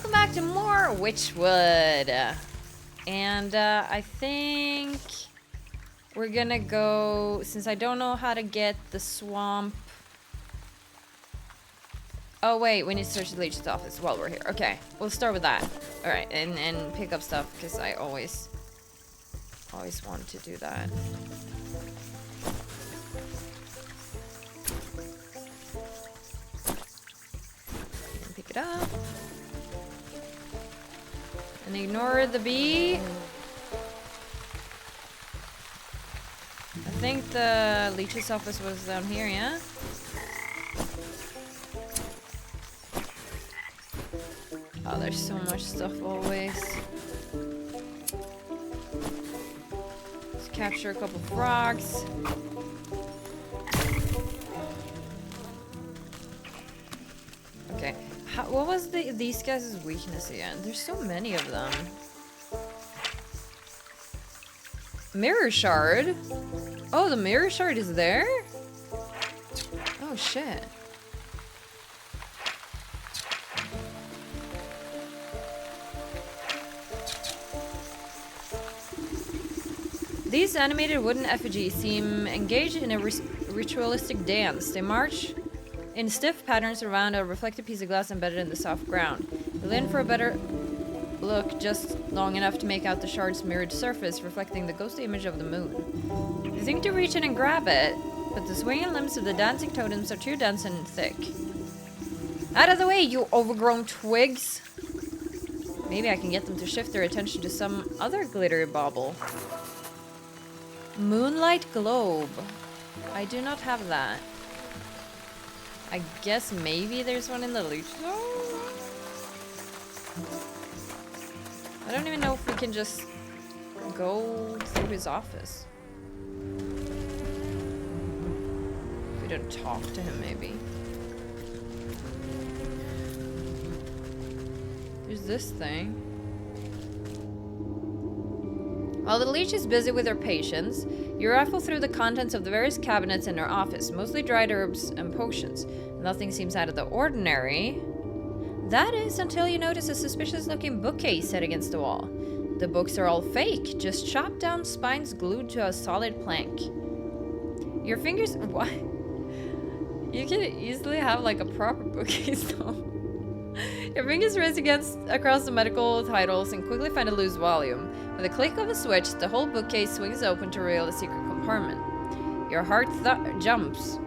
welcome back to more Wytchwood. And I think we're gonna go, since I don't know how to get the swamp. Oh wait, we need to search the leech's office while we're here. Okay, we'll start with that. Alright, and pick up stuff, because I always want to do that. And pick it up. And ignore the bee. I think the leech's office was down here, yeah? Oh, there's so much stuff always. Let's capture a couple frogs. Okay. What was these guys' weakness again? There's so many of them. Mirror shard? Oh, the mirror shard is there? Oh, shit. These animated wooden effigies seem engaged in a ritualistic dance. They march in stiff patterns around a reflective piece of glass embedded in the soft ground. They lean for a better look just long enough to make out the shard's mirrored surface, reflecting the ghostly image of the moon. You think to reach in and grab it, but the swinging limbs of the dancing totems are too dense and thick. Out of the way, you overgrown twigs! Maybe I can get them to shift their attention to some other glittery bauble. Moonlight globe. I do not have that. I guess maybe there's one in the leech zone? I don't even know if we can just go through his office. If we don't talk to him, maybe. There's this thing. While the leech is busy with her patients, you rifle through the contents of the various cabinets in her office, mostly dried herbs and potions. Nothing seems out of the ordinary. That is, until you notice a suspicious-looking bookcase set against the wall. The books are all fake, just chopped down spines glued to a solid plank. Your fingers... What? You can easily have, like, a proper bookcase, though. Your fingers race across the medical titles and quickly find a loose volume. With a click of a switch, the whole bookcase swings open to reveal a secret compartment. Your heart thumps,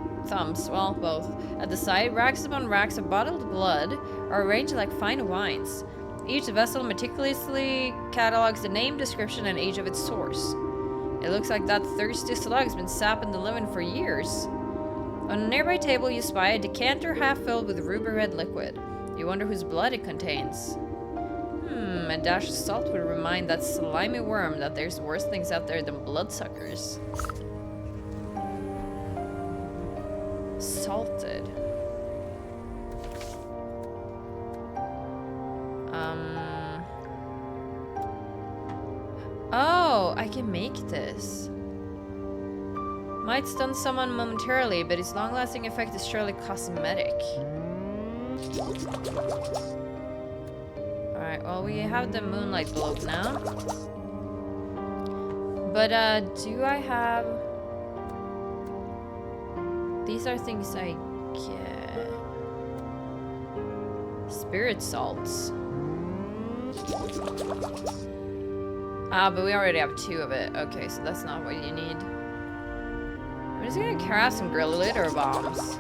well, both. At the side, racks upon racks of bottled blood are arranged like fine wines. Each vessel meticulously catalogs the name, description, and age of its source. It looks like that thirsty slug's been sapping the living for years. On a nearby table, you spy a decanter half filled with ruby red liquid. You wonder whose blood it contains. A dash of salt would remind that slimy worm that there's worse things out there than bloodsuckers. Salted. Oh, I can make this. Might stun someone momentarily, but its long-lasting effect is surely cosmetic. Alright, well, we have the moonlight globe now. But, do I have... These are things I get. Spirit salts. Ah, but we already have 2 of it. Okay, so that's not what you need. I'm just gonna craft some glitter bombs.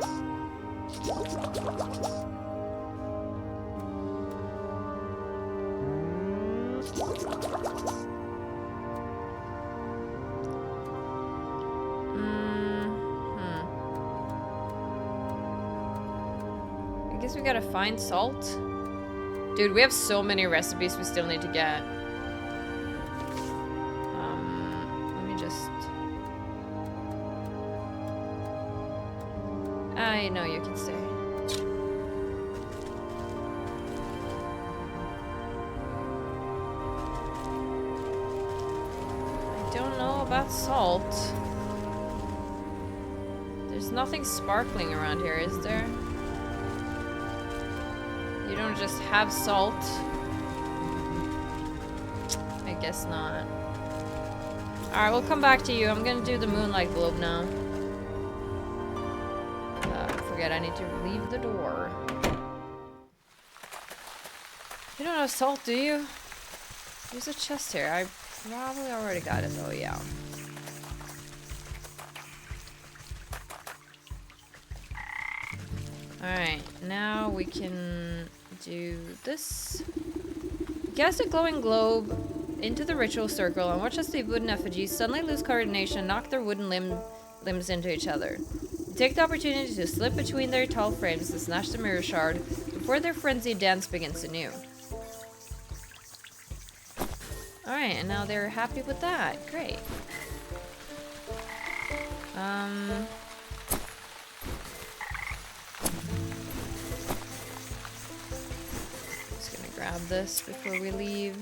I guess we gotta find salt. Dude, we have so many recipes we still need to get. Let me just... I know you can stay. I don't know about salt. There's nothing sparkling around here, is there? You don't just have salt. I guess not. Alright, we'll come back to you. I'm gonna do the moonlight globe now. Forget I need to leave the door. You don't have salt, do you? There's a chest here. I probably already got it though, yeah. Alright, now we can do this. Cast a glowing globe into the ritual circle and watch as the wooden effigies suddenly lose coordination and knock their wooden limbs into each other. Take the opportunity to slip between their tall frames and snatch the mirror shard before their frenzied dance begins anew. Alright, and now they're happy with that. Great. Just gonna grab this before we leave.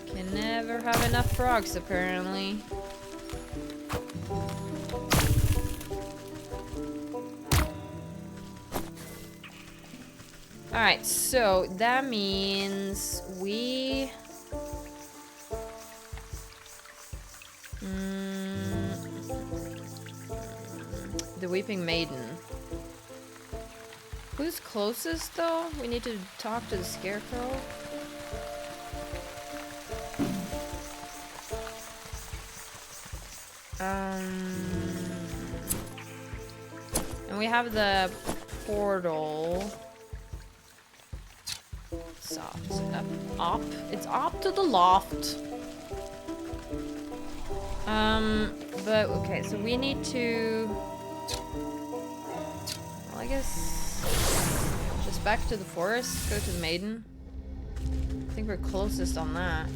Can never have enough frogs, apparently. Alright, so that means we... the Weeping Maiden. Who's closest, though? We need to talk to the Scarecrow. And we have the portal. Soft. Up. It's up to the loft. But okay, so we need to... Well, I guess... just back to the forest, go to the Maiden. I think we're closest on that.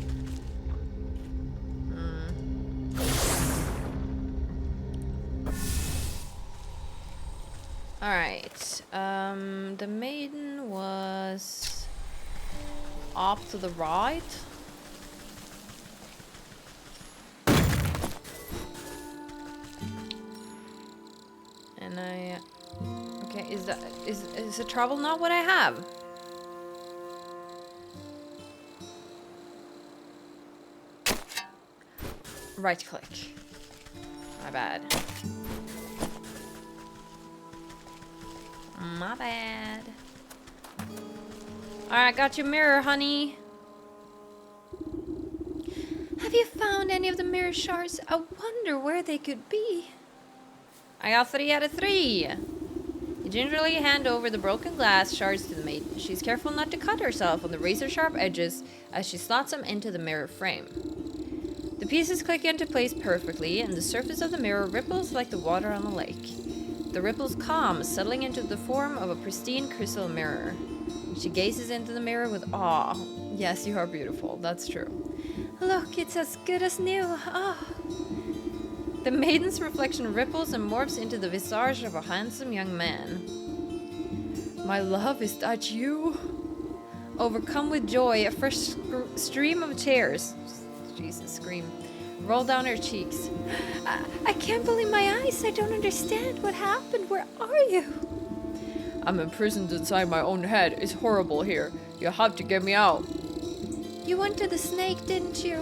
Alright, the Maiden was up to the right. And I... okay, is the trouble not what I have? Right click. My bad. My bad. Alright, got your mirror, honey. Have you found any of the mirror shards? I wonder where they could be. I got 3 out of 3. You gingerly hand over the broken glass shards to the maiden. She's careful not to cut herself on the razor-sharp edges as she slots them into the mirror frame. The pieces click into place perfectly, and the surface of the mirror ripples like the water on the lake. The ripples calm, settling into the form of a pristine crystal mirror. She gazes into the mirror with awe. Yes, you are beautiful. That's true. Look, it's as good as new. Ah. The maiden's reflection ripples and morphs into the visage of a handsome young man. My love, is that you? Overcome with joy, a fresh stream of tears. Jesus, scream. Roll down her cheeks. I can't believe my eyes. I don't understand. What happened? Where are you? I'm imprisoned inside my own head. It's horrible here. You have to get me out. You went to the snake, didn't you?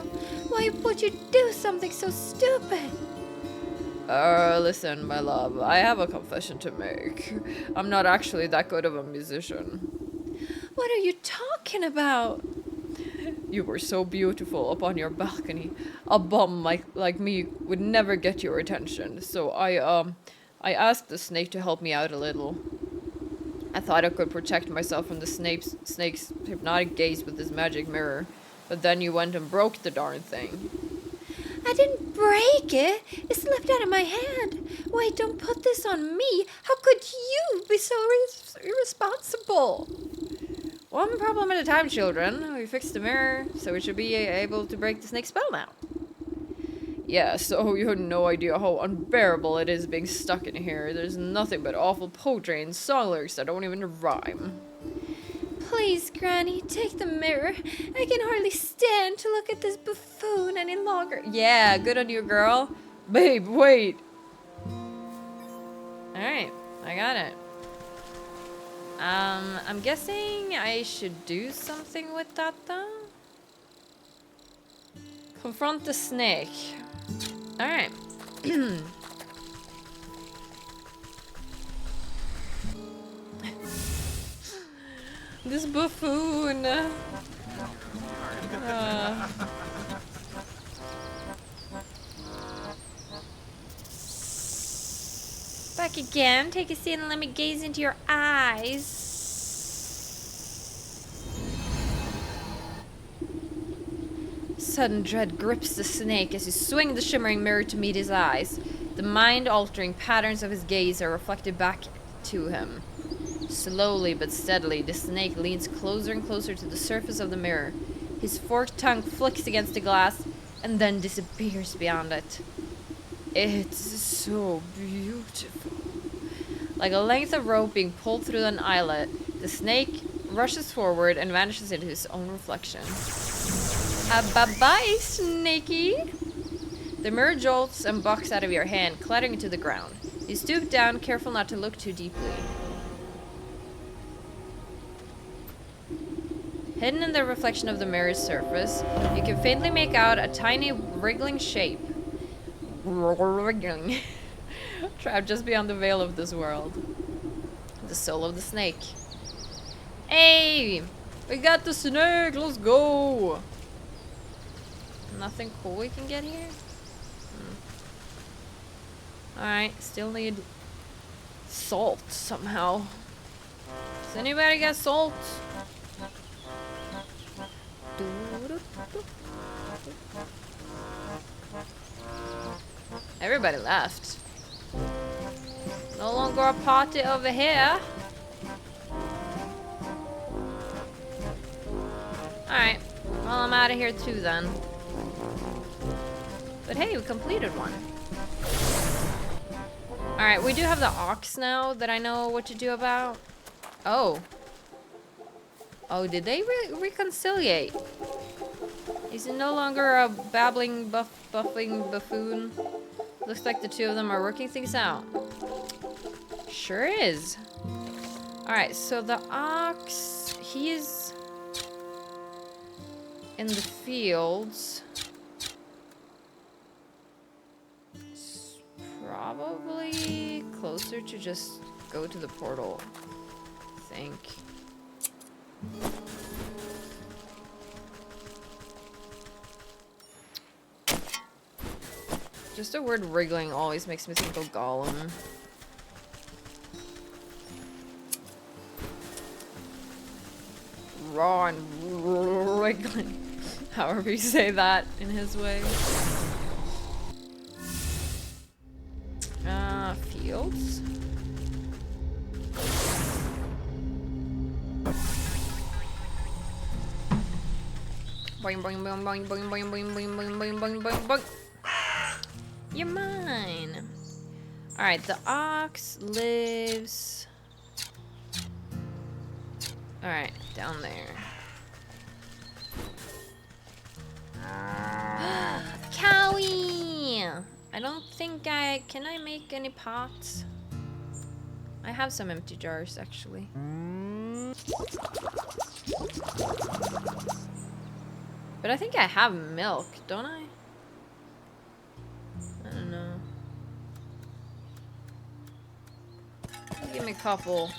Why would you do something so stupid? Listen, my love. I have a confession to make. I'm not actually that good of a musician. What are you talking about? You were so beautiful up on your balcony. A bum like me would never get your attention. So I asked the snake to help me out a little. I thought I could protect myself from the snake's hypnotic gaze with this magic mirror. But then you went and broke the darn thing. I didn't break it. It slipped out of my hand. Wait, don't put this on me. How could you be so irresponsible? One problem at a time, children. We fixed the mirror, so we should be able to break the snake's spell now. Yeah, so you have no idea how unbearable it is being stuck in here. There's nothing but awful poetry and song lyrics that don't even rhyme. Please, Granny, take the mirror. I can hardly stand to look at this buffoon any longer. Yeah, good on you, girl. Babe, wait. Alright, I got it. I'm guessing I should do something with that though. Confront the snake. Alright. This buffoon. Back again. Take a seat and let me gaze into your eyes. Sudden dread grips the snake as you swing the shimmering mirror to meet his eyes. The mind-altering patterns of his gaze are reflected back to him. Slowly but steadily, the snake leans closer and closer to the surface of the mirror. His forked tongue flicks against the glass and then disappears beyond it. It's so beautiful. Like a length of rope being pulled through an eyelet, the snake rushes forward and vanishes into his own reflection. Bye-bye, snakey! The mirror jolts and bucks out of your hand, clattering to the ground. You stoop down, careful not to look too deeply. Hidden in the reflection of the mirror's surface, you can faintly make out a tiny wriggling shape. Wriggling. Trapped just beyond the veil of this world. The soul of the snake. Hey! We got the snake! Let's go! Nothing cool we can get here? Alright, still need salt somehow. Does anybody got salt? Everybody left. No longer a party over here. Alright, well I'm out of here too then. But hey, we completed one. Alright, we do have the ox now that I know what to do about. Oh. Oh, did they reconciliate? Is it no longer a babbling, buffing buffoon? Looks like the two of them are working things out. Sure is. Alright, so the ox, he is in the fields. It's probably closer to just go to the portal, I think. Just the word wriggling always makes me think of Gollum. Raw and wriggling. However you say that in his way. Fields? Boing boing boing boing boing boing boing boing boing boing boing boing boing. You're mine. Alright, the ox lives... Alright, down there. Cowie! I don't think I... Can I make any pots? I have some empty jars, actually. But I think I have milk, don't I? I don't know. Give me a couple.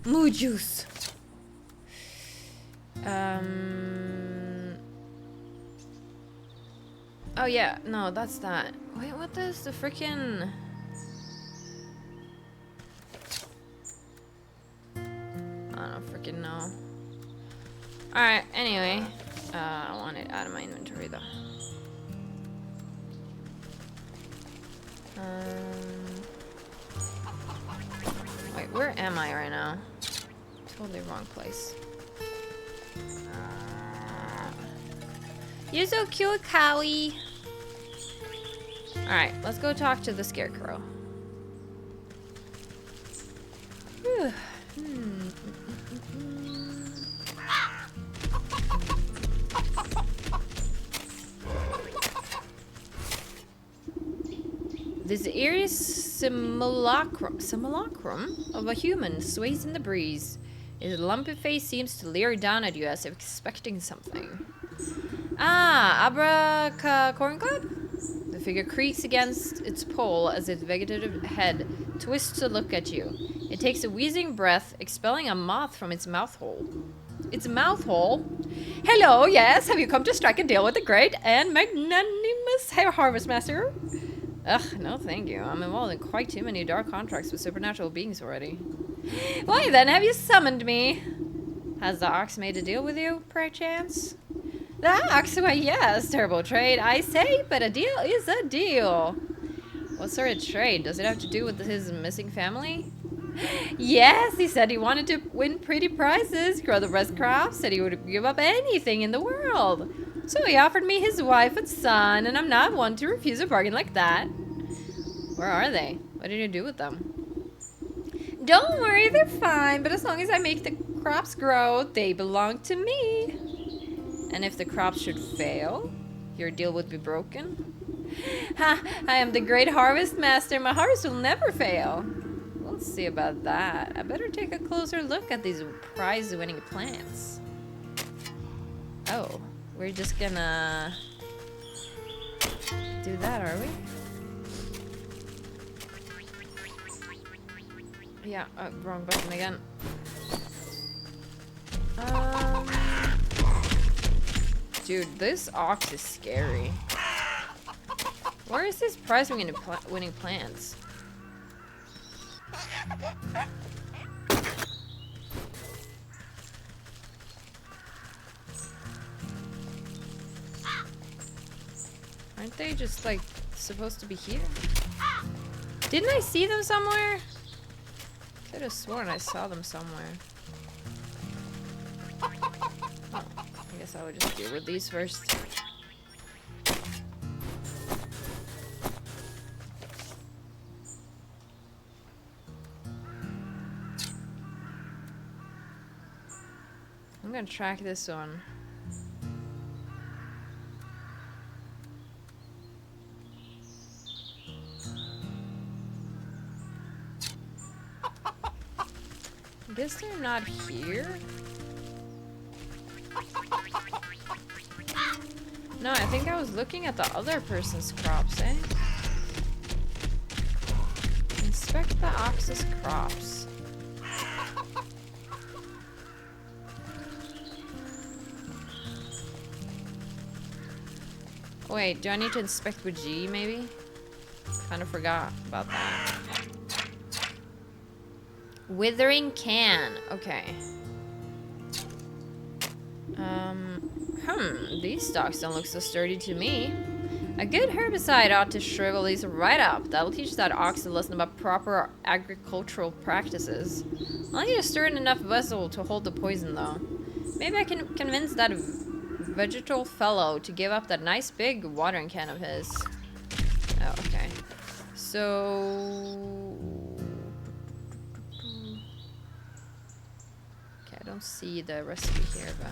Moo juice. Oh yeah, no, that's that. Wait, what is the freaking... I don't freaking know. Alright, anyway. I want it out of my inventory though. Wait, where am I right now? Totally wrong place. You're so cute, Cowie. Alright, let's go talk to the scarecrow. Whew. This eerie simulacrum of a human sways in the breeze. His lumpy face seems to leer down at you as if expecting something. Ah, corn cob? The figure creaks against its pole as its vegetative head twists to look at you. It takes a wheezing breath, expelling a moth from its mouth hole. Its mouth hole? Hello, yes, have you come to strike a deal with the great and magnanimous Harvest Master? Ugh, no thank you. I'm involved in quite too many dark contracts with supernatural beings already. Why then have you summoned me? Has the ox made a deal with you, perchance? The ox? Why yes, terrible trade, I say, but a deal is a deal. What sort of trade? Does it have to do with his missing family? Yes, he said he wanted to win pretty prizes, grow the best crops, said he would give up anything in the world. So he offered me his wife and son, and I'm not one to refuse a bargain like that. Where are they? What did you do with them? Don't worry, they're fine, but as long as I make the crops grow, they belong to me. And if the crops should fail, your deal would be broken? Ha! I am the great harvest master. My harvest will never fail. We'll see about that. I better take a closer look at these prize-winning plants. Oh, we're just gonna do that, are we? Yeah, wrong button again. Dude, this ox is scary. Where is this prize-winning plants? Aren't they just like supposed to be here? Didn't I see them somewhere? Could have sworn I saw them somewhere. Oh, I guess I would just deal with these first. I'm gonna track this one. I guess they're not here. No, I think I was looking at the other person's crops, eh? Inspect the ox's crops. Wait, do I need to inspect with G, maybe? Kind of forgot about that. Withering can. Okay. These stalks don't look so sturdy to me. A good herbicide ought to shrivel these right up. That'll teach that ox a lesson about proper agricultural practices. I'll need a sturdy enough vessel to hold the poison, though. Maybe I can convince that vegetal fellow to give up that nice big watering can of his. Oh, okay. So... okay, I don't see the recipe here, but...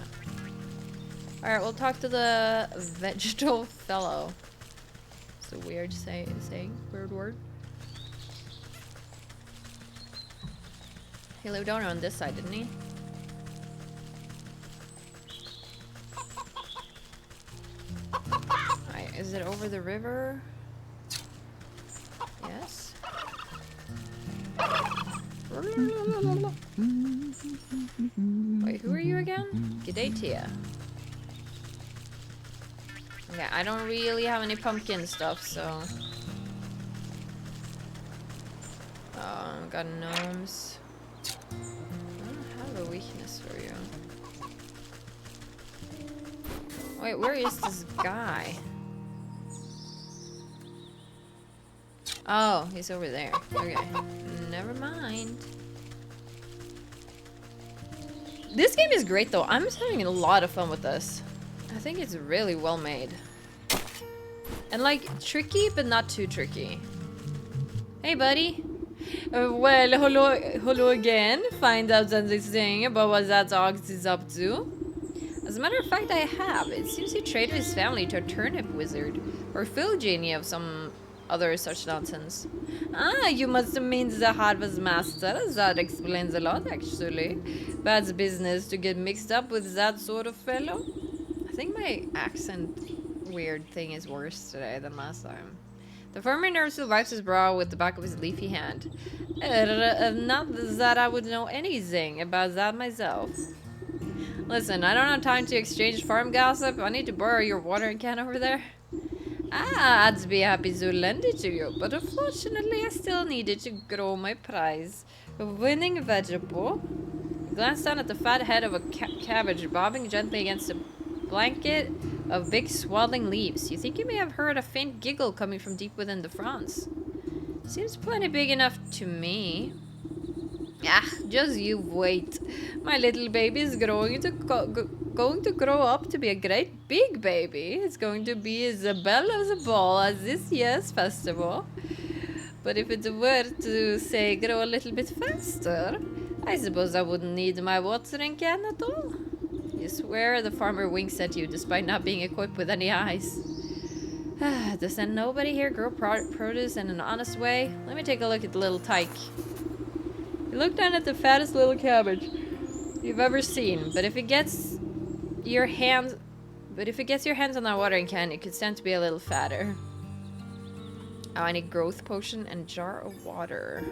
alright, we'll talk to the vegetal fellow. It's a weird saying, weird word. He lived down on this side, didn't he? Alright, is it over the river? Yes. Wait, who are you again? G'day, Tia. Okay, I don't really have any pumpkin stuff, so... oh, I've got gnomes. I don't have a weakness for you. Wait, where is this guy? Oh, he's over there. Okay, never mind. This game is great, though. I'm having a lot of fun with this. I think it's really well made. And like, tricky, but not too tricky. Hey, buddy. Well, hello again. Find out something about what that ox is up to. As a matter of fact, I have. It seems he traded his family to a turnip wizard. Or fill genie of some other such nonsense. Ah, you must mean the harvest master. That explains a lot, actually. Bad business to get mixed up with that sort of fellow. I think my accent weird thing is worse today than last time. The farmer nervously wipes his brow with the back of his leafy hand. Not that I would know anything about that myself. Listen, I don't have time to exchange farm gossip. I need to borrow your watering can over there. Ah, I'd be happy to lend it to you, but unfortunately I still needed to grow my prize. A winning vegetable. He glanced down at the fat head of a cabbage bobbing gently against a blanket of big swaddling leaves. You think you may have heard a faint giggle coming from deep within the fronds. Seems plenty big enough to me. Ah, just you wait. My little baby is going to grow up to be a great big baby. It's going to be as belle as a ball as this year's festival. But if it were to, say, grow a little bit faster, I suppose I wouldn't need my watering can at all. You swear the farmer winks at you despite not being equipped with any eyes. Does then nobody here grow produce in an honest way? Let me take a look at the little tyke. You look down at the fattest little cabbage you've ever seen, but if it gets your hands on that watering can, it could stand to be a little fatter. Oh, I need growth potion and jar of water.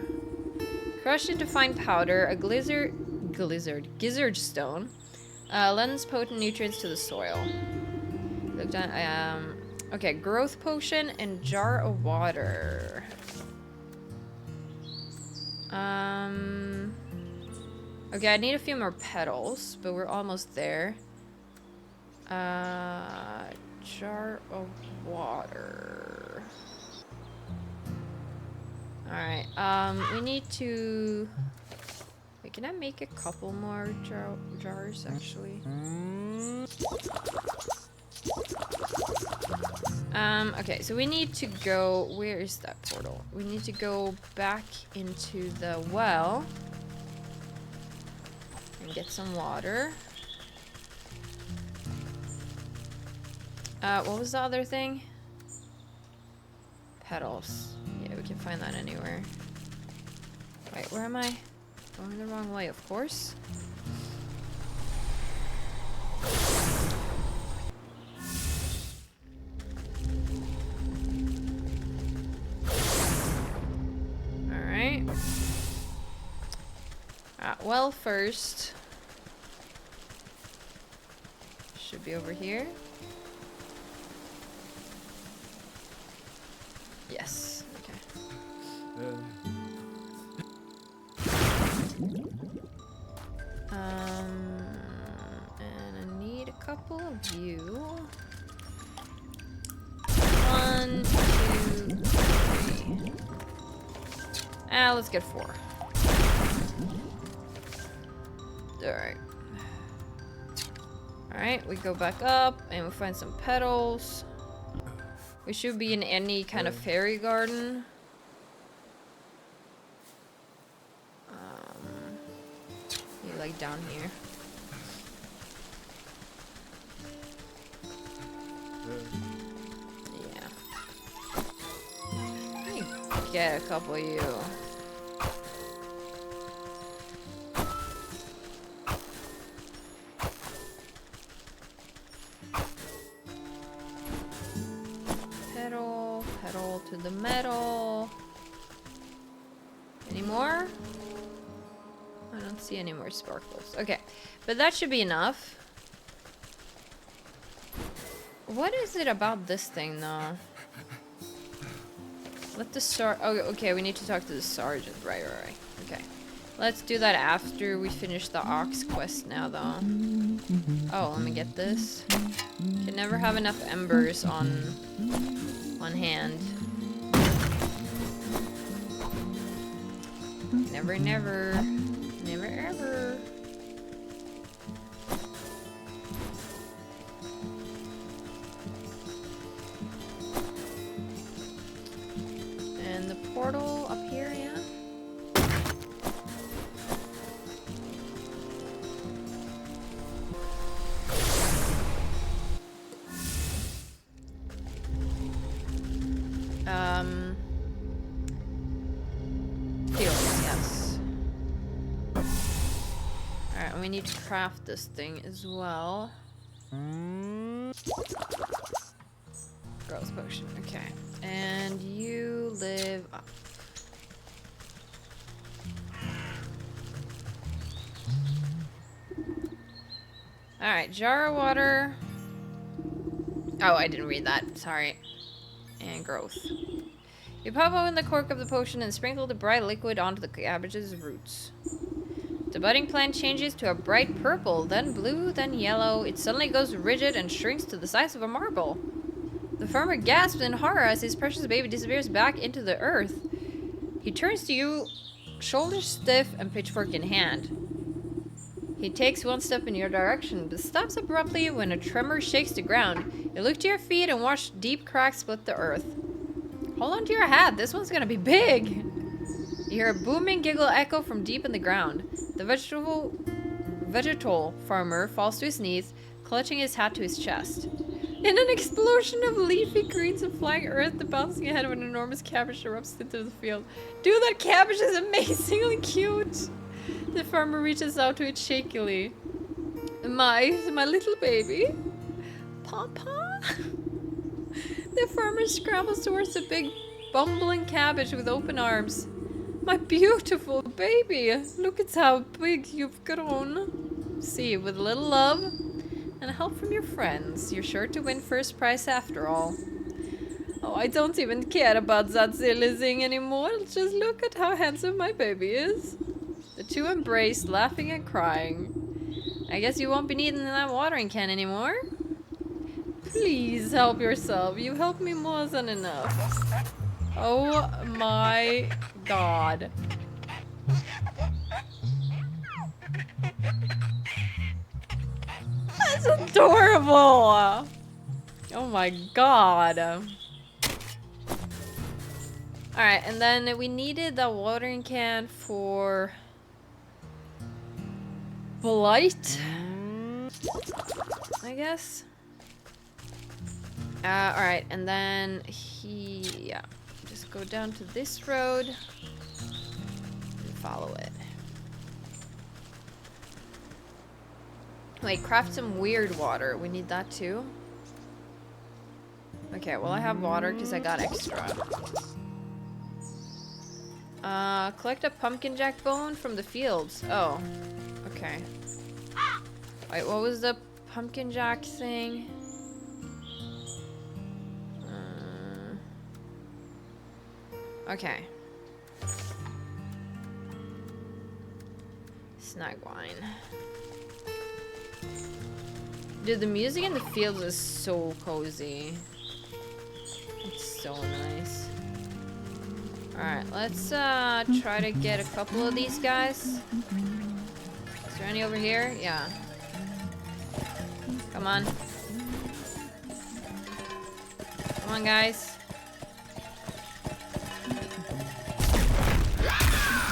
Crushed into fine powder, a gizzard stone lends potent nutrients to the soil. Look down. Okay, growth potion and jar of water. Okay, I need a few more petals, but we're almost there. Jar of water. Alright, we need to... Wait, can I make a couple more jars, actually? Okay, so we need to go... Where is that portal? We need to go back into the well and get some water. What was the other thing? Petals. Yeah, we can find that anywhere. Wait, where am I? Going the wrong way, of course. Alright. Well, first. Should be over here. Yes. Okay. And I need a couple of you. 1, 2, 3. Let's get 4. Alright. Alright, we go back up and we find some petals. We should be in any kind of fairy garden. Like down here. Yeah. Let me get a couple of you. Pedal to the metal. Any more? I don't see any more sparkles. Okay, but that should be enough. What is it about this thing, though? Let the oh, okay, we need to talk to the sergeant. Right. Okay. Let's do that after we finish the ox quest now, though. Oh, let me get this. Can never have enough embers on hand. Never, never. Never ever. And the portal up here, yeah? Yes. Alright, we need to craft this thing as well. Growth potion, okay. And you live up. Alright, jar of water. Oh, I didn't read that. Sorry. And growth. You pop open the cork of the potion and sprinkle the bright liquid onto the cabbage's roots. The budding plant changes to a bright purple, then blue, then yellow. It suddenly goes rigid and shrinks to the size of a marble. The farmer gasps in horror as his precious baby disappears back into the earth. He turns to you, shoulders stiff and pitchfork in hand. He takes one step in your direction, but stops abruptly when a tremor shakes the ground. You look to your feet and watch deep cracks split the earth. Hold on to your hat, this one's gonna be big! You hear a booming giggle echo from deep in the ground. The vegetal farmer falls to his knees, clutching his hat to his chest. In an explosion of leafy greens and flying earth, the bouncing head of an enormous cabbage erupts into the field. Dude, that cabbage is amazingly cute! The farmer reaches out to it shakily. My little baby? Papa? The farmer scrambles towards the big, bumbling cabbage with open arms. My beautiful baby! Look at how big you've grown. See, with a little love and help from your friends, you're sure to win first prize after all. Oh, I don't even care about that silly thing anymore. Just look at how handsome my baby is. The two embrace, laughing and crying. I guess you won't be needing that watering can anymore. Please help yourself. You help me more than enough. Oh my god. That's adorable! Oh my god. Alright, and then we needed the watering can for blight, I guess. Alright, and then yeah. Just go down to this road and follow it. Wait, craft some weird water. We need that too. Okay, well I have water because I got extra. Collect a pumpkin jack bone from the fields. Oh, okay. Wait, what was the pumpkin jack thing? Okay. Snag wine. Dude, the music in the fields is so cozy. It's so nice. Alright, let's try to get a couple of these guys. Is there any over here? Yeah. Come on. Come on, guys.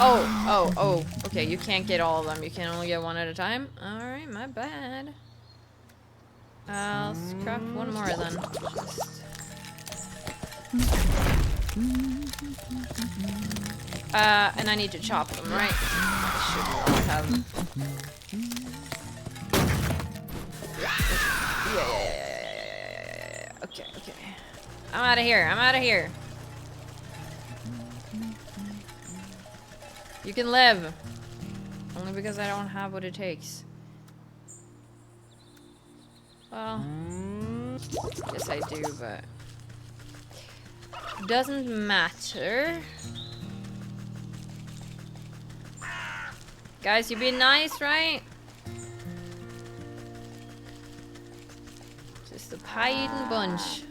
Oh, okay, you can't get all of them. You can only get one at a time? Alright, my bad. Let's craft one more then. And I need to chop them, right? I should not have. Yeah. Okay. I'm out of here. You can live. Only because I don't have what it takes. Well, yes I do, but doesn't matter. Guys, you be nice, right? Just a pie-eating bunch.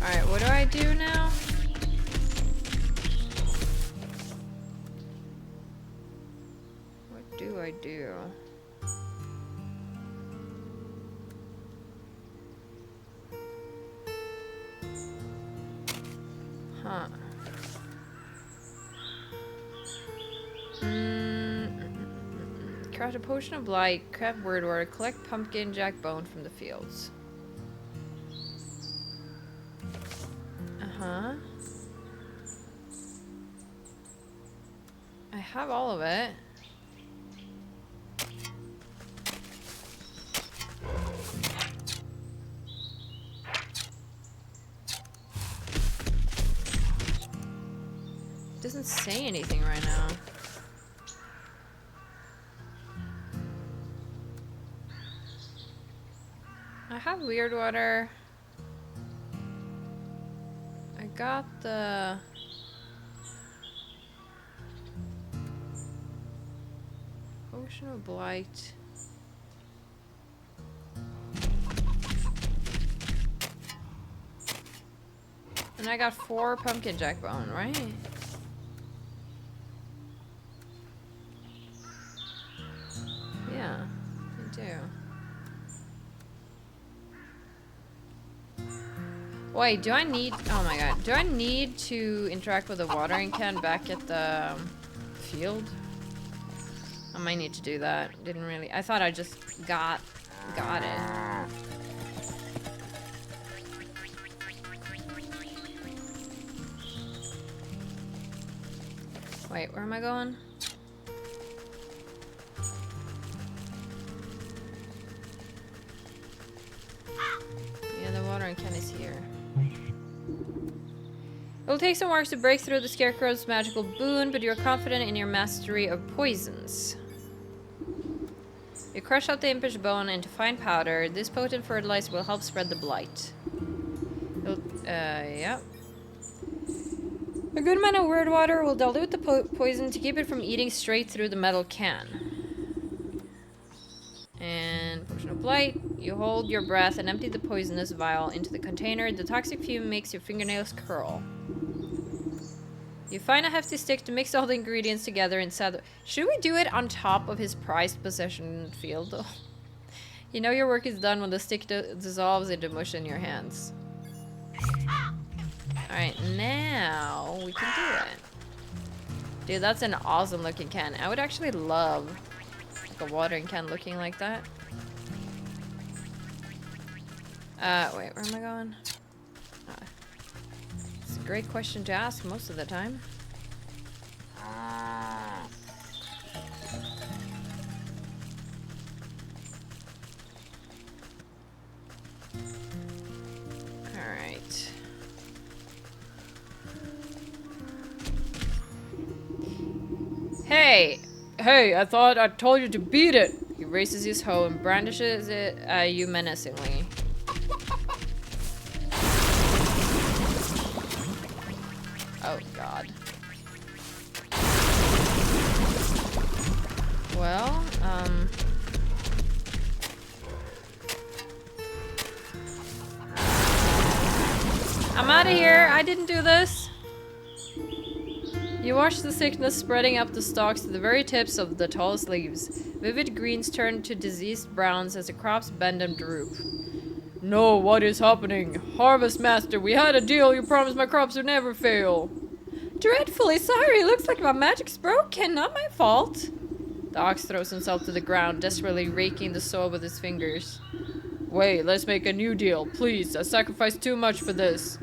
Alright, what do I do now? What do I do? Huh. Craft a potion of blight, craft word order, collect pumpkin jack bone from the fields. Uh-huh. I have all of it. It doesn't say anything right now. I have weird water. I got the potion of blight. And I got 4 pumpkin jack bone, right? Yeah, I do. Wait, do I need... Oh my god. Do I need to interact with the watering can back at the field? I might need to do that. Didn't really... I thought I just got it. Wait, where am I going? Yeah, the watering can is here. It will take some work to break through the Scarecrow's magical boon, but you're confident in your mastery of poisons. You crush out the impish bone into fine powder. This potent fertilizer will help spread the blight. Yeah. A good amount of word water will dilute the poison to keep it from eating straight through the metal can. And potion of blight. You hold your breath and empty the poisonous vial into the container. The toxic fume makes your fingernails curl. You find a hefty stick to mix all the ingredients together inside the... Should we do it on top of his prized possession field, though? You know your work is done when the stick dissolves into mush in your hands. Alright, now we can do it. Dude, that's an awesome looking can. I would actually love like a watering can looking like that. Wait, where am I going? It's a great question to ask most of the time. Alright. Hey! Hey, I thought I told you to beat it! He raises his hoe and brandishes it at you menacingly. Oh god. Well, I'm out of here. I didn't do this. You watch the sickness spreading up the stalks to the very tips of the tallest leaves. Vivid greens turn to diseased browns as the crops bend and droop. No, what is happening? Harvest Master, we had a deal. You promised my crops would never fail. Dreadfully sorry. Looks like my magic's broken. Not my fault. The ox throws himself to the ground, desperately raking the soil with his fingers. Wait, let's make a new deal. Please, I sacrificed too much for this.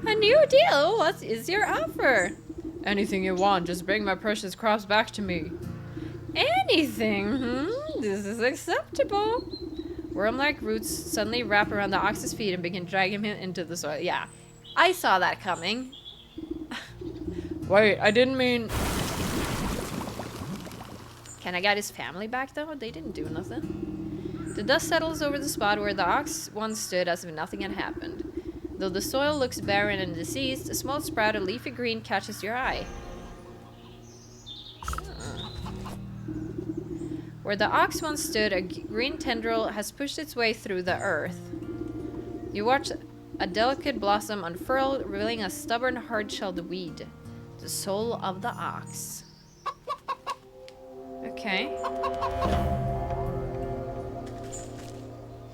A new deal? What is your offer? Anything you want, just bring my precious crops back to me. Anything? This is acceptable. Worm-like roots suddenly wrap around the ox's feet and begin dragging him into the soil. Yeah, I saw that coming. Wait, I didn't mean... Can I get his family back, though? They didn't do nothing. The dust settles over the spot where the ox once stood as if nothing had happened. Though the soil looks barren and diseased, a small sprout of leafy green catches your eye. Where the ox once stood, a green tendril has pushed its way through the earth. You watch a delicate blossom unfurl, revealing a stubborn, hard-shelled weed. The soul of the ox. Okay.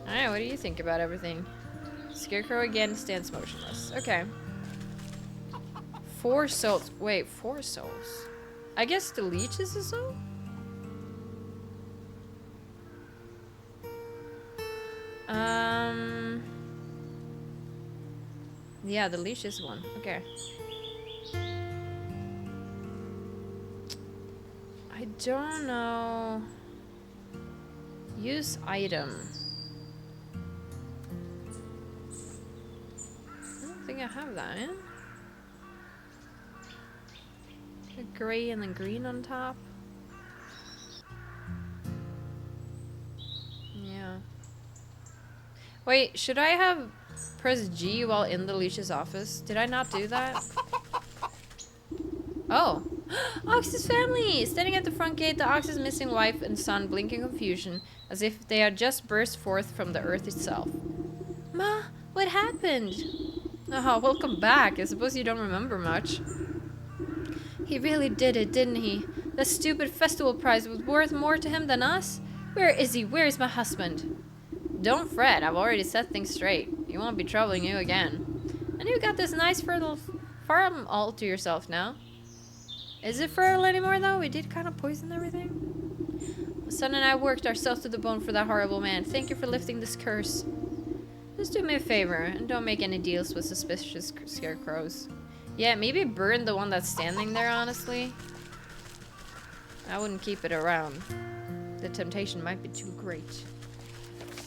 Alright, what do you think about everything? Scarecrow again stands motionless. Okay. 4 souls. Wait, 4 souls. I guess the leech is a soul? Yeah, the leash is one. Okay. I don't know. Use item. I don't think I have that, eh? A gray and then green on top. Yeah. Wait, should I have pressed G while in the leash's office? Did I not do that? Oh. Ox's family! Standing at the front gate, the Ox's missing wife and son blink in confusion, as if they had just burst forth from the earth itself. Ma, what happened? Oh, welcome back. I suppose you don't remember much. He really did it, didn't he? The stupid festival prize was worth more to him than us? Where is he? Where is my husband? Don't fret, I've already set things straight. He won't be troubling you again. And you got this nice fertile farm all to yourself now. Is it fertile anymore, though? We did kind of poison everything. My son and I worked ourselves to the bone for that horrible man. Thank you for lifting this curse. Just do me a favor, and don't make any deals with suspicious scarecrows. Yeah, maybe burn the one that's standing there, honestly. I wouldn't keep it around. The temptation might be too great.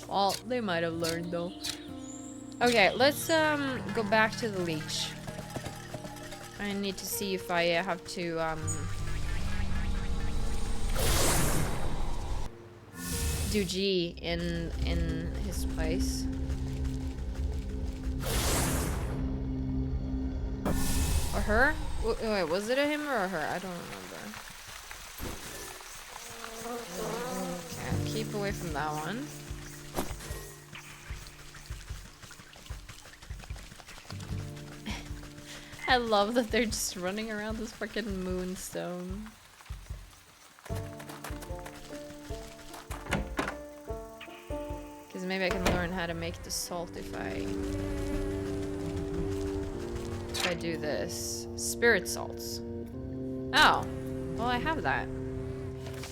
Well, they might have learned, though. Okay, let's go back to the leech. I need to see if I have to do G in his place. Or her? Wait, was it a him or a her? I don't remember. Okay, I'll keep away from that one. I love that they're just running around this fucking moonstone. Because maybe I can learn how to make the salt if I do this. Spirit salts. Oh. Well, I have that.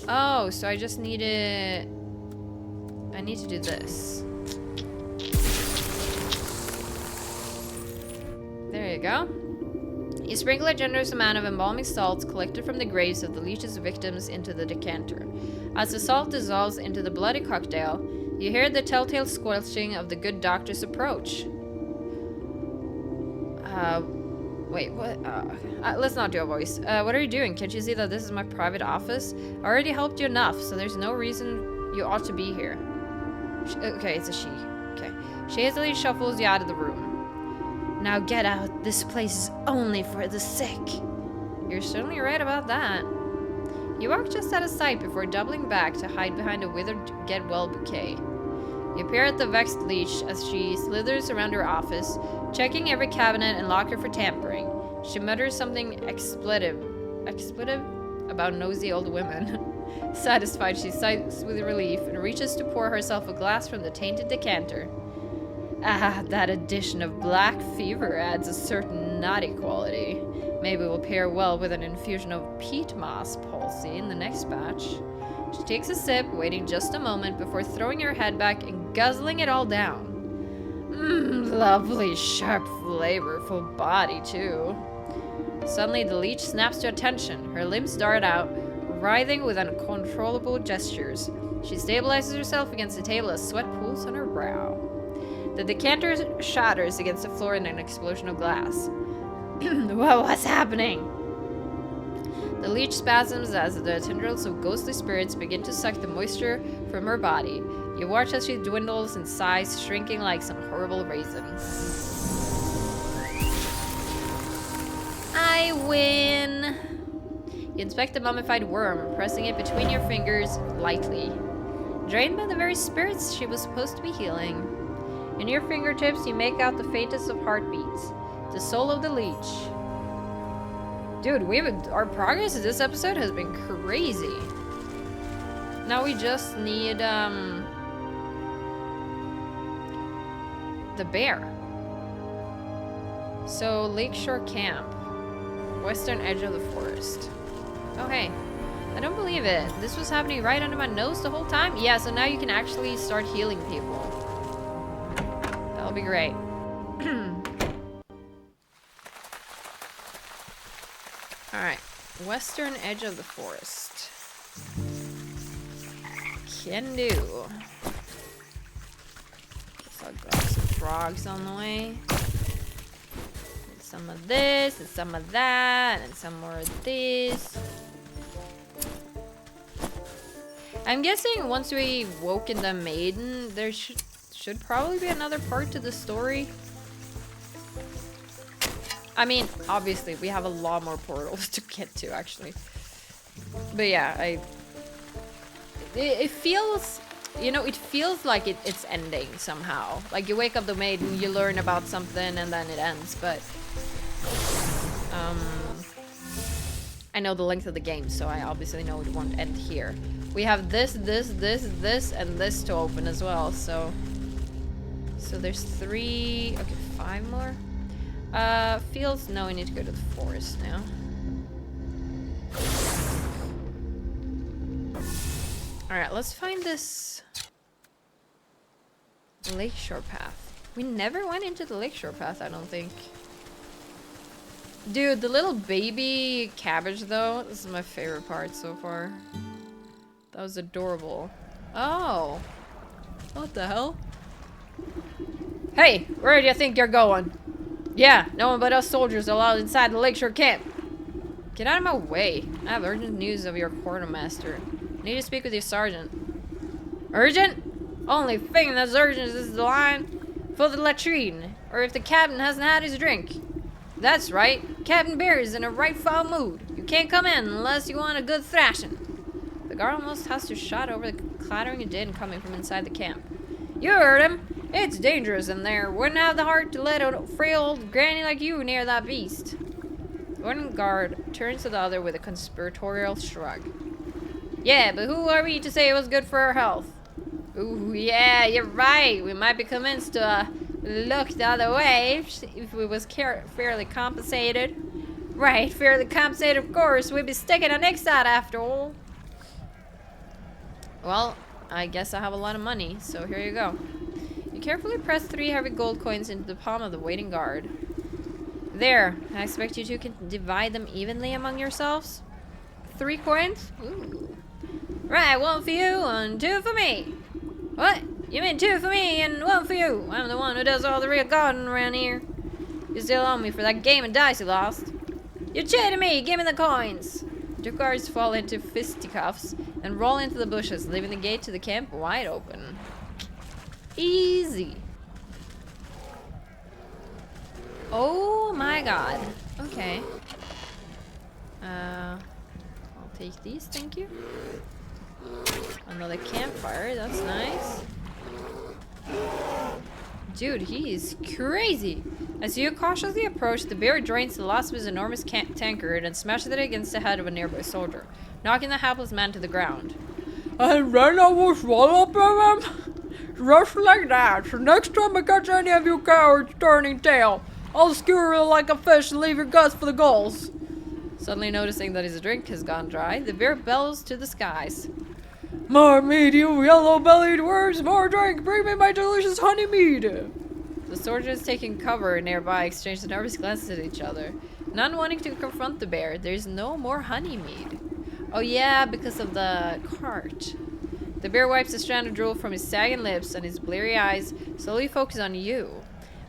Oh, so I just need it... I need to do this. There you go. You sprinkle a generous amount of embalming salts collected from the graves of the leech's victims into the decanter. As the salt dissolves into the bloody cocktail, you hear the telltale squelching of the good doctor's approach. Wait, what? Let's not do a voice. What are you doing? Can't you see that this is my private office? I already helped you enough, so there's no reason you ought to be here. Okay, it's a she. Okay. She hastily shuffles you out of the room. Now get out. This place is only for the sick. You're certainly right about that. You walk just out of sight before doubling back to hide behind a withered get-well bouquet. You peer at the vexed leech as she slithers around her office, checking every cabinet and locker for tampering. She mutters something expletive about nosy old women. Satisfied, she sighs with relief and reaches to pour herself a glass from the tainted decanter. Ah, that addition of black fever adds a certain naughty quality. Maybe it will pair well with an infusion of peat moss palsy in the next batch. She takes a sip, waiting just a moment before throwing her head back and guzzling it all down. Lovely, sharp, flavorful body, too. Suddenly, the leech snaps to attention. Her limbs dart out, writhing with uncontrollable gestures. She stabilizes herself against the table as sweat pools on her brow. The decanter shatters against the floor in an explosion of glass. What's happening? The leech spasms as the tendrils of ghostly spirits begin to suck the moisture from her body. You watch as she dwindles and sighs, shrinking like some horrible raisin. I win! You inspect the mummified worm, pressing it between your fingers lightly. Drained by the very spirits she was supposed to be healing. In your fingertips, you make out the faintest of heartbeats. The soul of the leech. Dude, our progress in this episode has been crazy. Now we just need, the bear. So, Lakeshore Camp. Western edge of the forest. Oh, hey. I don't believe it. This was happening right under my nose the whole time? Yeah, so now you can actually start healing people. That'll be great. Alright. Western edge of the forest. Can do. Guess I'll grab some frogs on the way. And some of this, and some of that, and some more of this. I'm guessing once we woken the maiden, there should probably be another part to the story. I mean, obviously, we have a lot more portals to get to, actually. But yeah, it feels, you know, it feels like it's ending somehow. Like, you wake up the maiden, you learn about something, and then it ends, but... I know the length of the game, so I obviously know it won't end here. We have this, and this to open as well, so... So there's 3... Okay, 5 more? Fields... No, we need to go to the forest now. Alright, let's find this... Lakeshore path. We never went into the lakeshore path, I don't think. Dude, the little baby cabbage, though, this is my favorite part so far. That was adorable. Oh! What the hell? Hey! Where do you think you're going? Yeah, no one but us soldiers allowed inside the lakeshore camp. Get out of my way. I have urgent news of your quartermaster. I need to speak with your sergeant. Urgent? Only thing that's urgent is the line for the latrine, or if the captain hasn't had his drink. That's right. Captain Bear is in a right foul mood. You can't come in unless you want a good thrashing. The guard almost has to shout over the clattering of din coming from inside the camp. You heard him. It's dangerous in there. Wouldn't have the heart to let a frail old granny like you near that beast. One guard turns to the other with a conspiratorial shrug. Yeah, but who are we to say it was good for our health? Ooh, yeah, you're right. We might be convinced to look the other way if we was fairly compensated. Right, fairly compensated, of course. We'd be sticking our necks out after all. Well, I guess I have a lot of money, so here you go. You carefully press 3 heavy gold coins into the palm of the waiting guard. There, I expect you two can divide them evenly among yourselves. 3 coins? Ooh. Right, 1 for you and 2 for me. What? You mean 2 for me and 1 for you? I'm the one who does all the real gardening around here. You still owe me for that game of dice you lost. You're cheating me! Give me the coins! The 2 guards fall into fisticuffs and roll into the bushes, leaving the gate to the camp wide open. Easy. Oh my god. Okay. I'll take these, thank you. Another campfire, that's nice. Dude, he is crazy. As you cautiously approach, the bear drains the last of his enormous tankard and smashes it against the head of a nearby soldier, knocking the hapless man to the ground. And then I will swallow up him? Just like that. So next time I catch any of you cowards turning tail, I'll skewer you like a fish and leave your guts for the gulls. Suddenly noticing that his drink has gone dry, the bear bellows to the skies. More meat, you yellow-bellied worms! More drink! Bring me my delicious honey mead! The soldiers taking cover nearby exchange nervous glances at each other. None wanting to confront the bear, there's no more honey mead. Oh yeah, because of the cart. The bear wipes a strand of drool from his sagging lips and his bleary eyes slowly focus on you.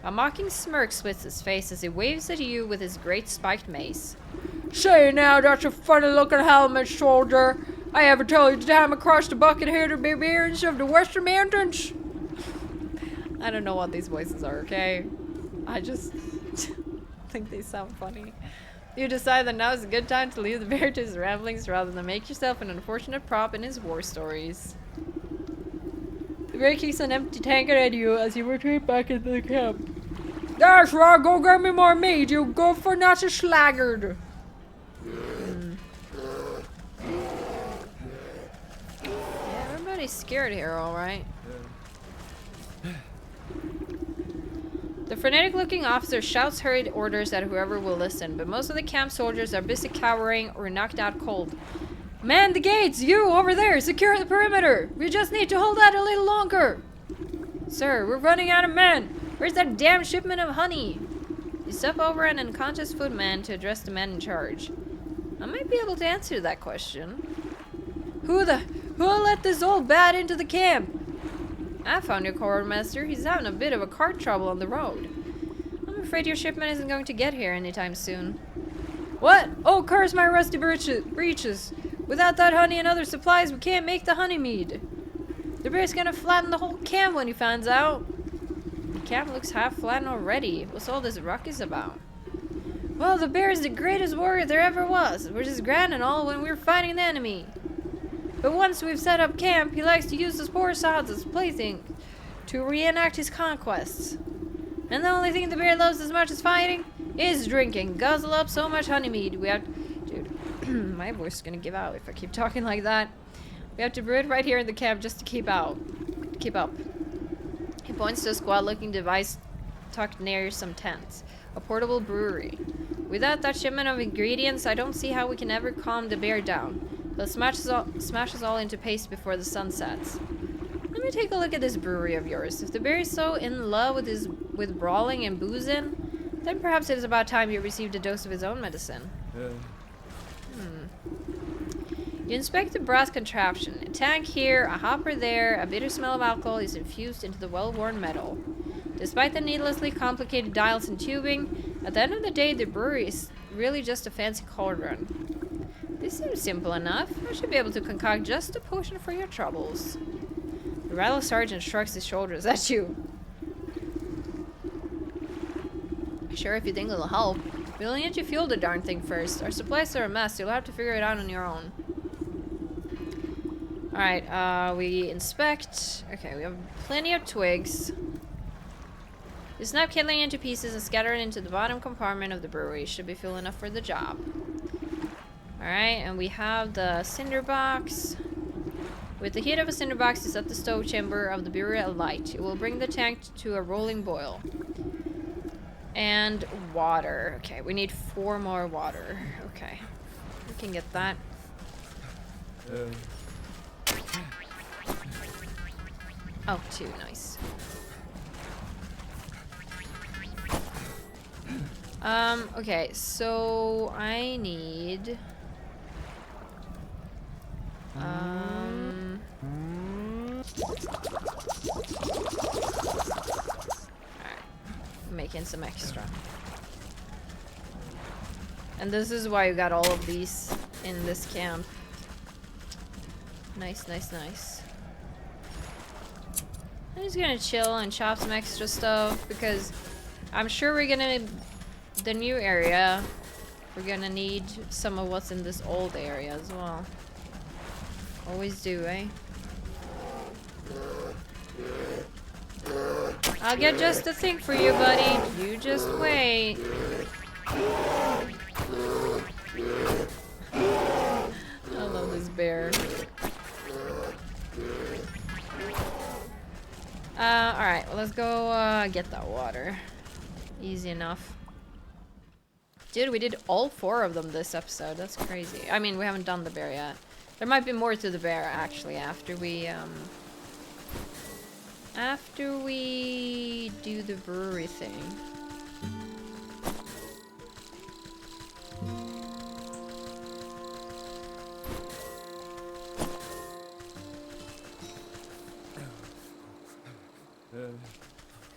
A mocking smirk splits his face as he waves at you with his great spiked mace. Say now, that's a funny-looking helmet, soldier. I ever tell you the time across the bucket-headed barbarians of the Western Mountains? I don't know what these voices are, okay? I just think they sound funny. You decide that now is a good time to leave the bear to his ramblings rather than make yourself an unfortunate prop in his war stories. The bear kicks an empty tankard at you as you retreat back into the camp. That's right, go get me more meat, you go for not a sluggard. Yeah, everybody's scared here, alright. The frenetic-looking officer shouts hurried orders at whoever will listen, but most of the camp soldiers are busy cowering or knocked out cold. Man the gates! You, over there! Secure the perimeter! We just need to hold out a little longer! Sir, we're running out of men! Where's that damn shipment of honey? You step over an unconscious footman to address the man in charge. I might be able to answer that question. Who let this old bat into the camp? I found your quartermaster. He's having a bit of a cart trouble on the road. I'm afraid your shipment isn't going to get here anytime soon. What? Oh, curse my rusty breeches. Without that honey and other supplies, we can't make the honey mead. The bear's gonna flatten the whole camp when he finds out. The camp looks half flattened already. What's all this ruckus about? Well, the bear is the greatest warrior there ever was. We're just grand and all when we're fighting the enemy. But once we've set up camp, he likes to use the poor sods as playthings to reenact his conquests. And the only thing the bear loves as much as fighting is drinking. Guzzle up so much honey mead. We have... Dude, my voice is gonna give out if I keep talking like that. We have to brew it right here in the camp just to keep up. He points to a squad-looking device tucked near some tents. A portable brewery. Without that shipment of ingredients, I don't see how we can ever calm the bear down. He'll smash us all into paste before the sun sets. Let me take a look at this brewery of yours. If the bear is so in love with brawling and boozing, then perhaps it is about time he received a dose of his own medicine. You inspect the brass contraption. A tank here, a hopper there, a bitter smell of alcohol is infused into the well-worn metal. Despite the needlessly complicated dials and tubing, at the end of the day, the brewery is really just a fancy cauldron. This seems simple enough. I should be able to concoct just a potion for your troubles. The rattle sergeant shrugs his shoulders at you. Sure, if you think it'll help. We'll need to fuel the darn thing first. Our supplies are a mess. You'll have to figure it out on your own. Alright, we inspect. Okay, we have plenty of twigs. We snap kindling into pieces and scatter it into the bottom compartment of the brewery. Should be fuel enough for the job. Alright, and we have the cinder box. With the heat of a cinder box, you set the stove chamber of the brewery alight. It will bring the tank to a rolling boil. And water. Okay, we need 4 more water. Okay, we can get that. Oh, 2, nice. Okay, so I need... Alright, making some extra. And this is why you got all of these in this camp. Nice, nice, nice. I'm just gonna chill and chop some extra stuff because I'm sure we're gonna... The new area, we're gonna need some of what's in this old area as well. Always do, eh? I'll get just the thing for you, buddy. You just wait. I love this bear. Alright, well, let's go get that water. Easy enough. Dude, we did all 4 of them this episode. That's crazy. I mean, we haven't done the bear yet. There might be more to the bear, actually, after we do the brewery thing.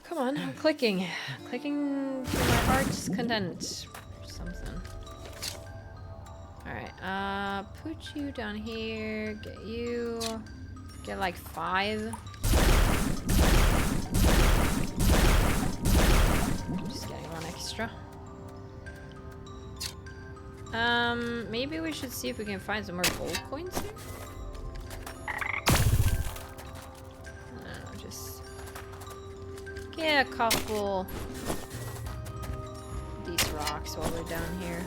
Come on, I'm clicking. Clicking to my heart's content. Something. Alright, put you down here. Get you. Get like 5. Just getting 1 extra. Maybe we should see if we can find some more gold coins here. I don't know, just get a couple of these rocks while we're down here.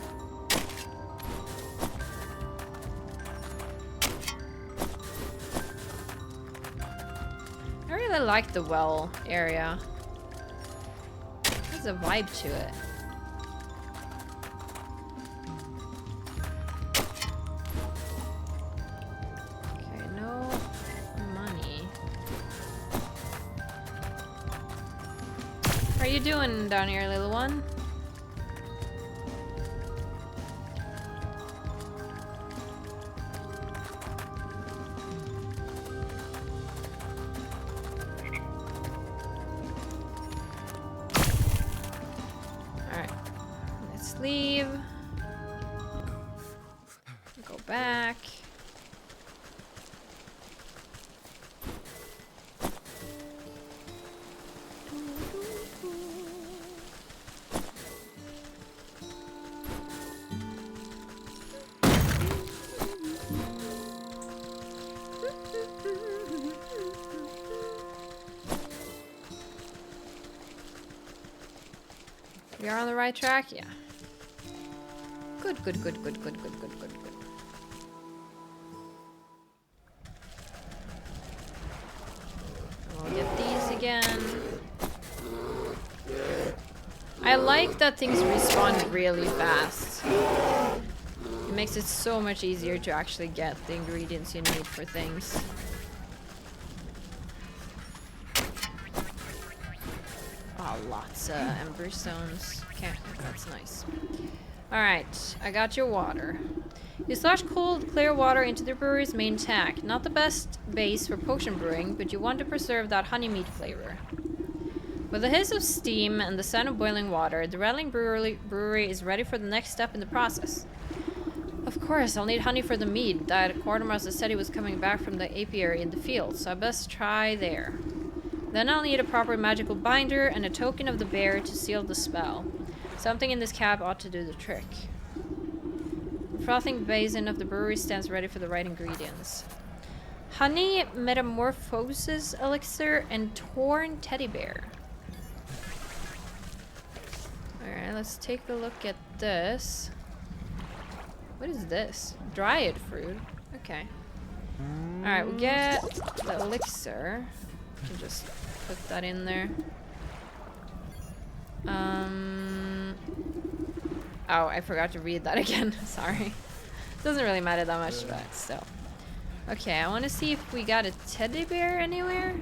I really like the well area. There's a vibe to it. Okay, no money. you doing down here, little one? Alright. Let's leave. Go back. We are on the right track? Yeah. Good, good, good, good, good, good, good, good, good. We'll get these again. I like that things respawn really fast. It makes it so much easier to actually get the ingredients you need for things. Oh, lots of ember stones. Okay, that's nice. Alright, I got your water. You slosh cold, clear water into the brewery's main tank. Not the best base for potion brewing, but you want to preserve that honey mead flavor. With the hiss of steam and the sound of boiling water, the rattling brewery is ready for the next step in the process. Of course, I'll need honey for the mead. That quartermaster said he was coming back from the apiary in the field, so I best try there. Then I'll need a proper magical binder and a token of the bear to seal the spell. Something in this cap ought to do the trick. The frothing basin of the brewery stands ready for the right ingredients. Honey metamorphosis elixir and torn teddy bear. Alright, let's take a look at this. What is this? Dryad fruit. Okay. Alright, we'll get the elixir. We can just put that in there. Oh, I forgot to read that again. Sorry. Doesn't really matter that much, but still. Okay, I want to see if we got a teddy bear anywhere.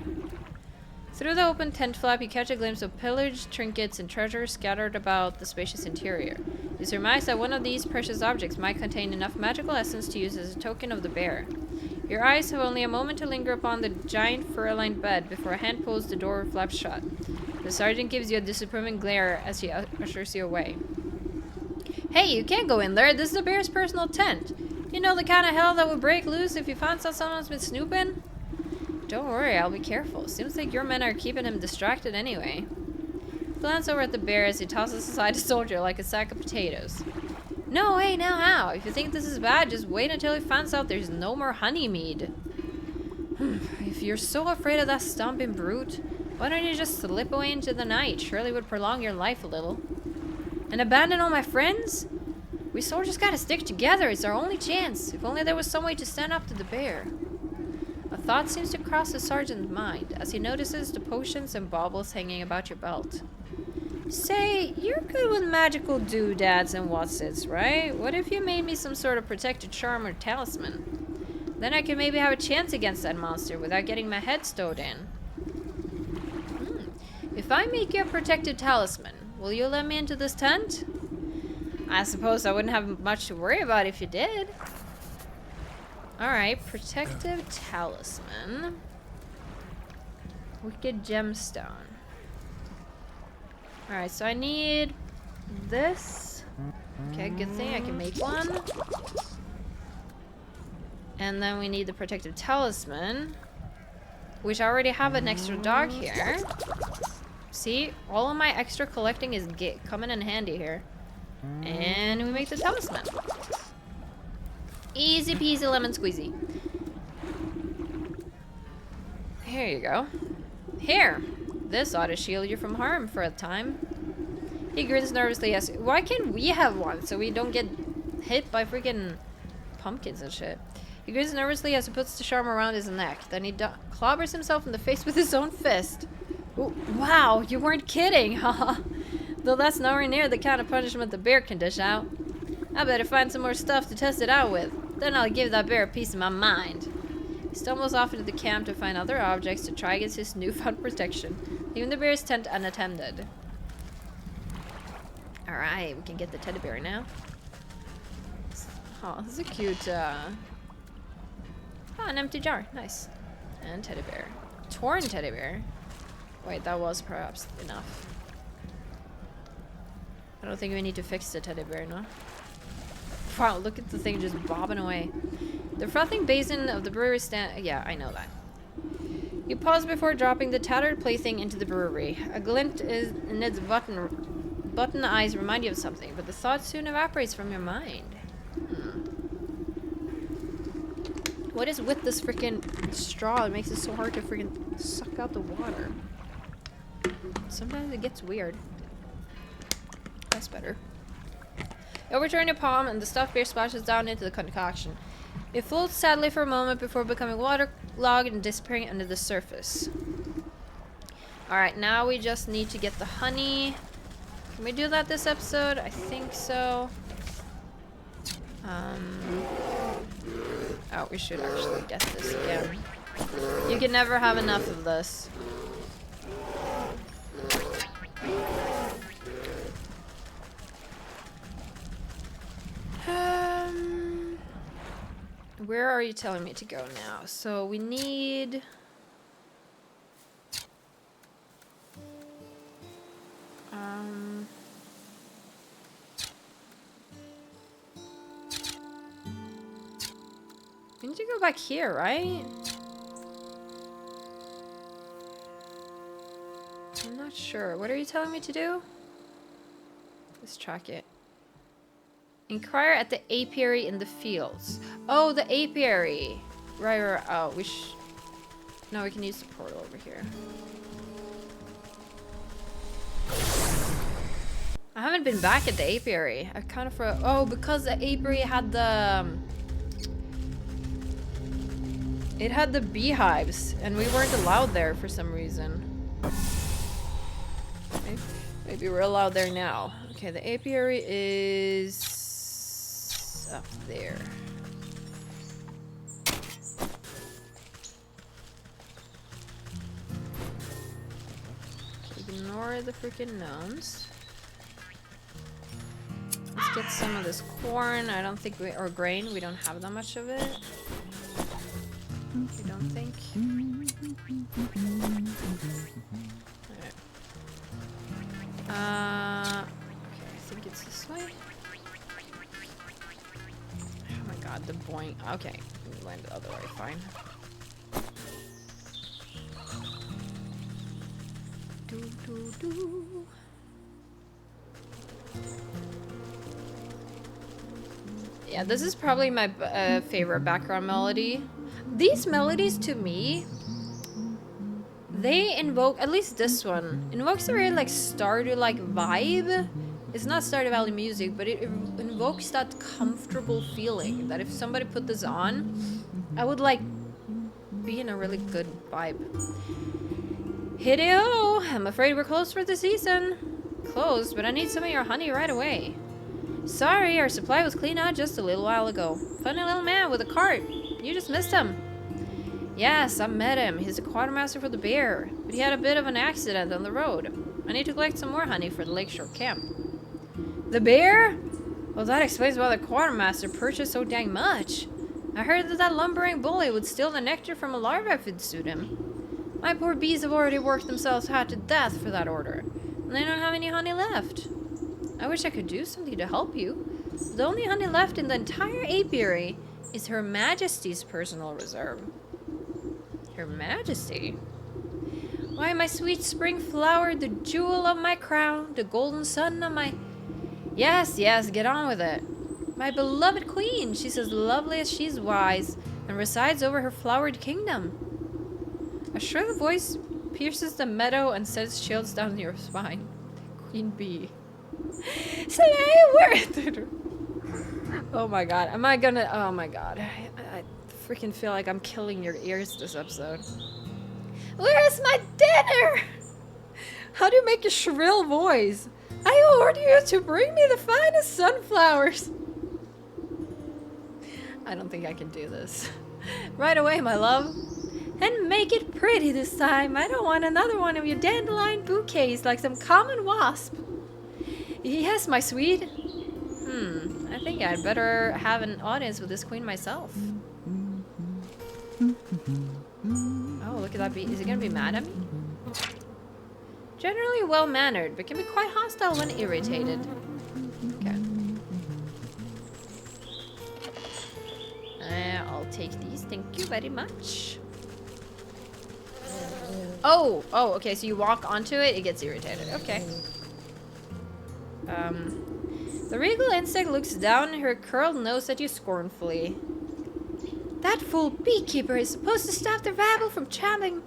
Through the open tent flap, you catch a glimpse of pillaged trinkets and treasure scattered about the spacious interior. You surmise that one of these precious objects might contain enough magical essence to use as a token of the bear. Your eyes have only a moment to linger upon the giant fur-lined bed before a hand pulls the door flap shut. The sergeant gives you a disapproving glare as he ushers you away. Hey, you can't go in there. This is the bear's personal tent. You know the kind of hell that would break loose if you found out someone's been snooping? Don't worry, I'll be careful. Seems like your men are keeping him distracted anyway. Glance over at the bear as he tosses aside a soldier like a sack of potatoes. No, hey, now how? If you think this is bad, just wait until he finds out there's no more honey mead. If you're so afraid of that stomping brute, why don't you just slip away into the night? Surely would prolong your life a little. And abandon all my friends? We soldiers gotta stick together. It's our only chance. If only there was some way to stand up to the bear. A thought seems to cross the sergeant's mind as he notices the potions and baubles hanging about your belt. Say, you're good with magical doodads and whatsits, right? What if you made me some sort of protected charm or talisman? Then I could maybe have a chance against that monster without getting my head stowed in. If I make you a protected talisman, will you let me into this tent? I suppose I wouldn't have much to worry about if you did. Alright, protective talisman. Wicked gemstone. Alright, so I need this. Okay, good thing I can make one. And then we need the protective talisman, which I already have an extra dog here. See, all of my extra collecting is coming in handy here. And we make the talisman. Easy peasy lemon squeezy. Here you go. Here. This ought to shield you from harm for a time. He grins nervously as, why can't we have one so we don't get hit by freaking pumpkins and shit? He grins nervously as he puts the charm around his neck. Then he clobbers himself in the face with his own fist. Ooh, wow, you weren't kidding, haha. Though that's nowhere near the kind of punishment the bear can dish out. I better find some more stuff to test it out with. Then I'll give that bear a piece of my mind. He stumbles off into the camp to find other objects to try against his newfound protection, leaving the bear's tent unattended. Alright, we can get the teddy bear now. Oh, this is a cute, oh, an empty jar. Nice. And teddy bear. Torn teddy bear. Wait, that was perhaps enough. I don't think we need to fix the teddy bear, no? Wow, look at the thing just bobbing away. The frothing basin of the brewery stand. Yeah, I know that. You pause before dropping the tattered plaything into the brewery. A glint in its button eyes remind you of something, but the thought soon evaporates from your mind. What is with this freaking straw? It makes it so hard to freaking suck out the water. Sometimes it gets weird. That's better. You overturn your palm and the stuffed beer splashes down into the concoction. It floats sadly for a moment before becoming waterlogged and disappearing under the surface. Alright, now we just need to get the honey. Can we do that this episode? I think so. Oh, we should actually get this again. You can never have enough of this. Where are you telling me to go now? So we need... we need to go back here, right? I'm not sure. What are you telling me to do? Let's track it. Inquire at the apiary in the fields. Oh, the apiary. Right. Oh, no, we can use the portal over here. I haven't been back at the apiary. I kind of oh, because the apiary had the... it had the beehives, and we weren't allowed there for some reason. Maybe we're allowed there now. Okay, the apiary is... up there. Okay, ignore the freaking gnomes. Let's get some of this corn. I don't think or grain. We don't have that much of it. I don't think. Alright. Okay, I think it's this way. Oh my god, the boing. Okay, we went the other way, fine. Yeah, this is probably my favorite background melody. These melodies, to me, they invoke, at least this one, invokes a very like Stardew-like vibe. It's not Stardew Valley music, but it invokes that comfortable feeling that if somebody put this on, I would like be in a really good vibe. Hideo, I'm afraid we're closed for the season. Closed, but I need some of your honey right away. Sorry, our supply was cleaned out just a little while ago. Funny little man with a cart. You just missed him. Yes, I met him. He's a quartermaster for the bear, but he had a bit of an accident on the road. I need to collect some more honey for the lakeshore camp. The bear? Well, that explains why the quartermaster purchased so dang much. I heard that lumbering bully would steal the nectar from a larva if it'd suit him. My poor bees have already worked themselves hot to death for that order, and they don't have any honey left. I wish I could do something to help you. The only honey left in the entire apiary is Her Majesty's personal reserve. Her Majesty? Why, my sweet spring flower, the jewel of my crown, the golden sun of my... Yes, yes, get on with it. My beloved queen, she's as lovely as she's wise, and resides over her flowered kingdom. A shrill voice pierces the meadow and sends chills down your spine. Queen bee. Slay, where? Oh my god, am I gonna... Oh my god. I freaking feel like I'm killing your ears this episode. Where's my dinner? How do you make a shrill voice? I order you to bring me the finest sunflowers. I don't think I can do this. Right away, my love. And make it pretty this time. I don't want another one of your dandelion bouquets like some common wasp. Yes, my sweet. I think I'd better have an audience with this queen myself. Oh, look at that bee. Is he gonna be mad at me? Generally well-mannered, but can be quite hostile when irritated. Okay. I'll take these. Thank you very much. Oh, okay. So you walk onto it, it gets irritated. Okay. The regal insect looks down her curled nose at you scornfully. That fool beekeeper is supposed to stop the rabble from trampling.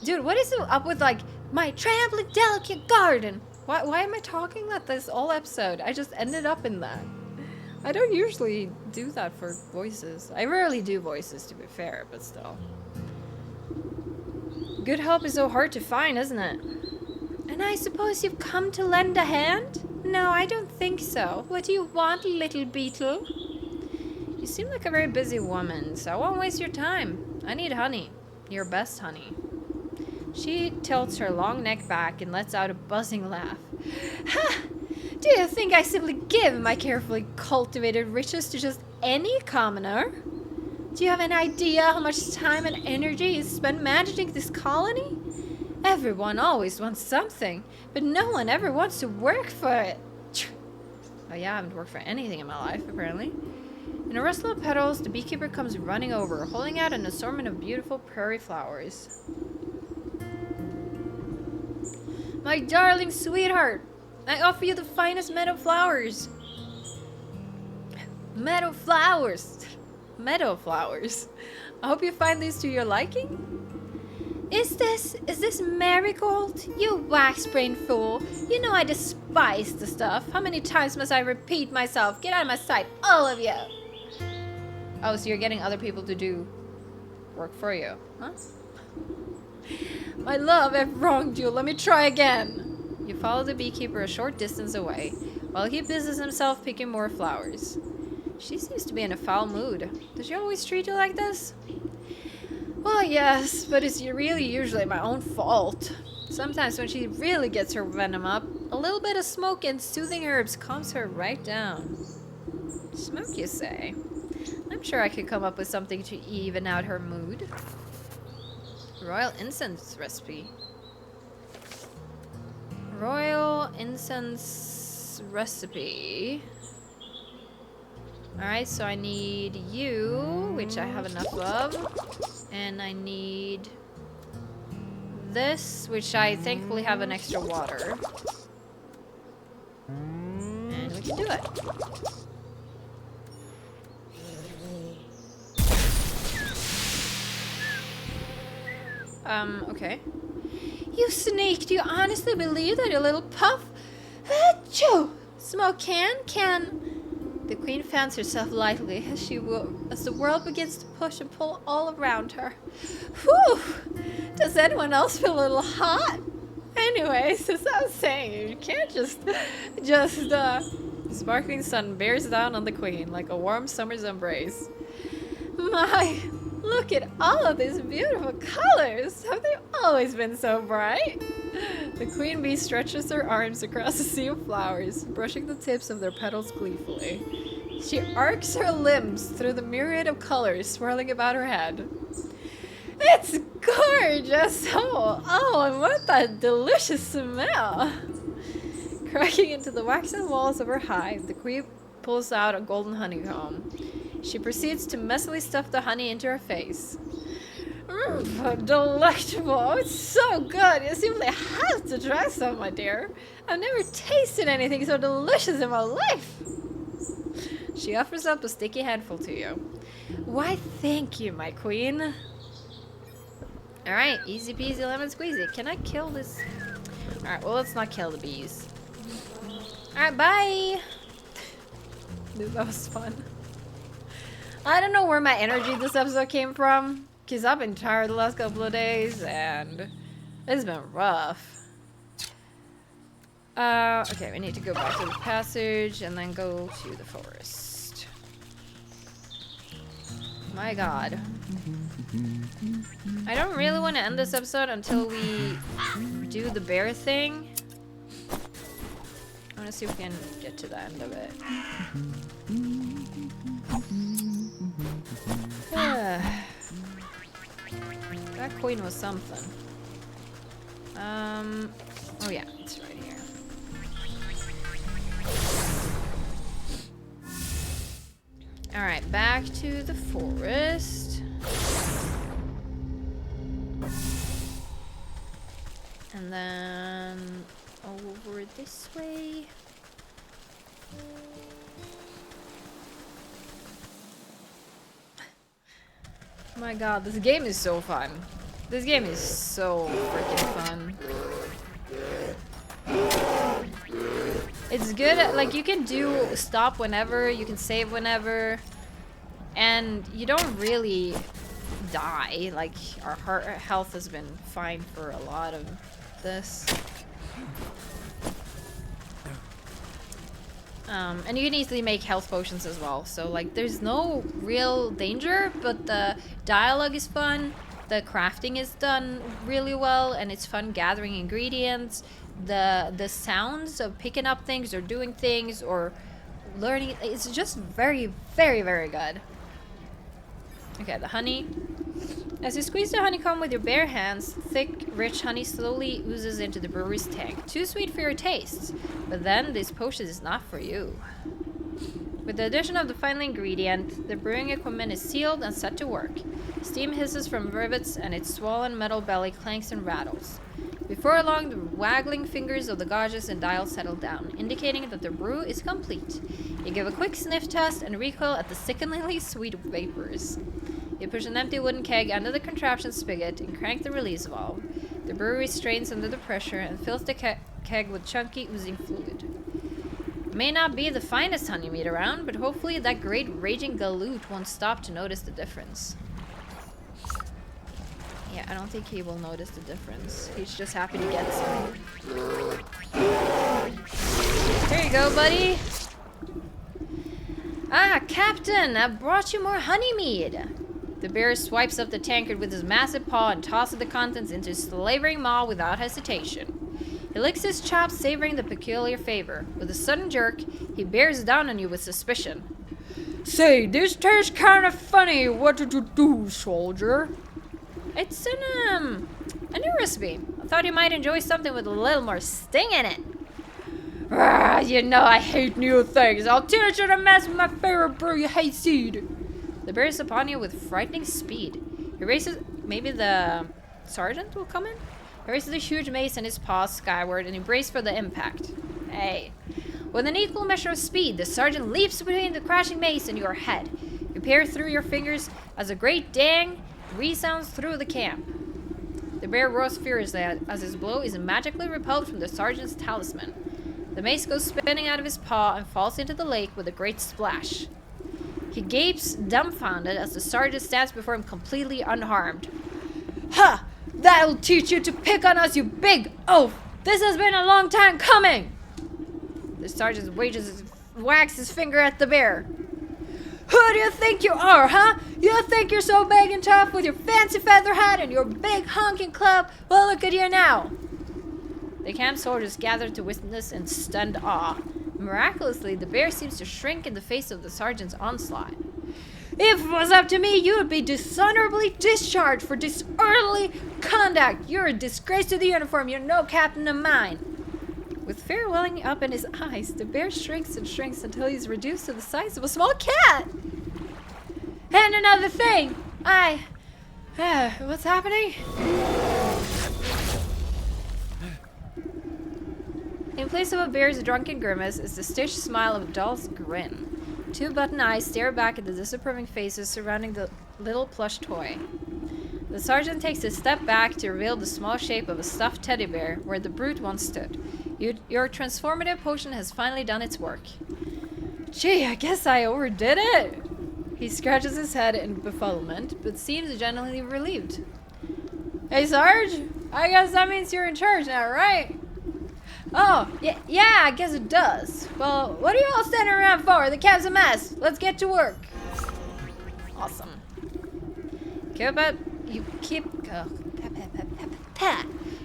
Dude, what is up with, like, my trampling delicate garden? Why am I talking like this all episode? I just ended up in that. I don't usually do that for voices. I rarely do voices, to be fair, but still. Good help is so hard to find, isn't it? And I suppose you've come to lend a hand? No, I don't think so. What do you want, little beetle? You seem like a very busy woman, so I won't waste your time. I need honey. Your best honey. She tilts her long neck back and lets out a buzzing laugh. Ha! Do you think I simply give my carefully cultivated riches to just any commoner? Do you have an idea how much time and energy is spent managing this colony? Everyone always wants something, but no one ever wants to work for it. Oh yeah, I haven't worked for anything in my life, apparently. In a rustle of petals, the beekeeper comes running over, holding out an assortment of beautiful prairie flowers. My darling sweetheart, I offer you the finest meadow flowers. Meadow flowers. Meadow flowers. I hope you find these to your liking. Is this marigold? You wax-brained fool. You know I despise the stuff. How many times must I repeat myself? Get out of my sight, all of you. Oh, so you're getting other people to do work for you, huh? My love, I've wronged you. Let me try again. You follow the beekeeper a short distance away, while he busies himself picking more flowers. She seems to be in a foul mood. Does she always treat you like this? Well, yes, but it's really usually my own fault. Sometimes when she really gets her venom up, a little bit of smoke and soothing herbs calms her right down. Smoke, you say? I'm sure I could come up with something to even out her mood. Royal incense recipe. Royal incense recipe. Alright, so I need you, which I have enough of. And I need this, which I thankfully have an extra water. And we can do it. Okay. You sneak! Do you honestly believe that your little puff? Achoo! Smoke can... The queen fans herself lightly as the world begins to push and pull all around her. Whew! Does anyone else feel a little hot? Anyways, as I was saying, you can't just sparkling sun bears down on the queen like a warm summer's embrace. My, look at all of these beautiful colors. Have they always been so bright? The queen bee stretches her arms across the sea of flowers, brushing the tips of their petals gleefully. She arcs her limbs through the myriad of colors swirling about her head. It's gorgeous! Oh, and what that delicious smell! Cracking into the waxen walls of her hive, the queen pulls out a golden honeycomb. She proceeds to messily stuff the honey into her face. Delectable! It's so good! You simply have to try some, my dear. I've never tasted anything so delicious in my life! She offers up a sticky handful to you. Why, thank you, my queen. Alright, easy peasy lemon squeezy. Can I kill this? Alright, well, let's not kill the bees. Alright, bye! Dude, that was fun. I don't know where my energy this episode came from, because I've been tired the last couple of days, and it's been rough. Okay, we need to go back to the passage, and then go to the forest. My god. I don't really want to end this episode until we do the bear thing. I want to Let's see if we can get to the end of it. That coin was something. Oh yeah, it's right here. Alright, back to the forest. And then over this way. Oh my god, this game is so fun. This game is so freaking fun. It's good at, like, you can do stop whenever, you can save whenever, and you don't really die. Like, our health has been fine for a lot of this. And you can easily make health potions as well. So, like, there's no real danger, but the dialogue is fun. The crafting is done really well, and it's fun gathering ingredients. The sounds of picking up things or doing things or learning, it's just very, very, very good. Okay, the honey. As you squeeze the honeycomb with your bare hands, thick, rich honey slowly oozes into the brewery's tank. Too sweet for your taste, but then this potion is not for you. With the addition of the final ingredient, the brewing equipment is sealed and set to work. Steam hisses from rivets and its swollen metal belly clanks and rattles. Before long, the waggling fingers of the gauges and dials settle down, indicating that the brew is complete. You give a quick sniff test and recoil at the sickeningly sweet vapors. You push an empty wooden keg under the contraption spigot and crank the release valve. The brewery strains under the pressure and fills the keg with chunky, oozing fluid. It may not be the finest honey mead around, but hopefully that great raging galoot won't stop to notice the difference. Yeah, I don't think he will notice the difference. He's just happy to get some. Here you go, buddy. Ah, Captain, I brought you more honey mead. The bear swipes up the tankard with his massive paw and tosses the contents into his slavering maw without hesitation. He licks his chops, savoring the peculiar flavor. With a sudden jerk, he bears down on you with suspicion. Say, this tastes kind of funny. What did you do, soldier? It's a new recipe. I thought you might enjoy something with a little more sting in it. Ah, you know I hate new things. I'll teach you to mess with my favorite brew, you hayseed. The bear is upon you with frightening speed. He races. Maybe the sergeant will come in? He raises a huge mace in his paws skyward and he braces for the impact. Hey. With an equal measure of speed, the sergeant leaps between the crashing mace and your head. You peer through your fingers as a great dang resounds through the camp. The bear roars furiously as his blow is magically repelled from the sergeant's talisman. The mace goes spinning out of his paw and falls into the lake with a great splash. He gapes dumbfounded as the sergeant stands before him completely unharmed. Ha! That'll teach you to pick on us, you big oaf! This has been a long time coming! The sergeant wags his finger at the bear. Who do you think you are, huh? You think you're so big and tough with your fancy feather hat and your big honking club? Well, look at you now. The camp soldiers gather to witness in stunned awe. Miraculously, the bear seems to shrink in the face of the sergeant's onslaught. If it was up to me, you would be dishonorably discharged for disorderly conduct. You're a disgrace to the uniform. You're no captain of mine. With fear welling up in his eyes, the bear shrinks and shrinks until he's reduced to the size of a small cat. And another thing, what's happening? In place of a bear's drunken grimace is the stitched smile of a doll's grin. Two button eyes stare back at the disapproving faces surrounding the little plush toy. The sergeant takes a step back to reveal the small shape of a stuffed teddy bear where the brute once stood. Your transformative potion has finally done its work. Gee, I guess I overdid it. He scratches his head in befuddlement, but seems genuinely relieved. Hey, Sarge, I guess that means you're in charge now, right? Oh, yeah, I guess it does. Well, what are you all standing around for? The camp's a mess. Let's get to work. Awesome.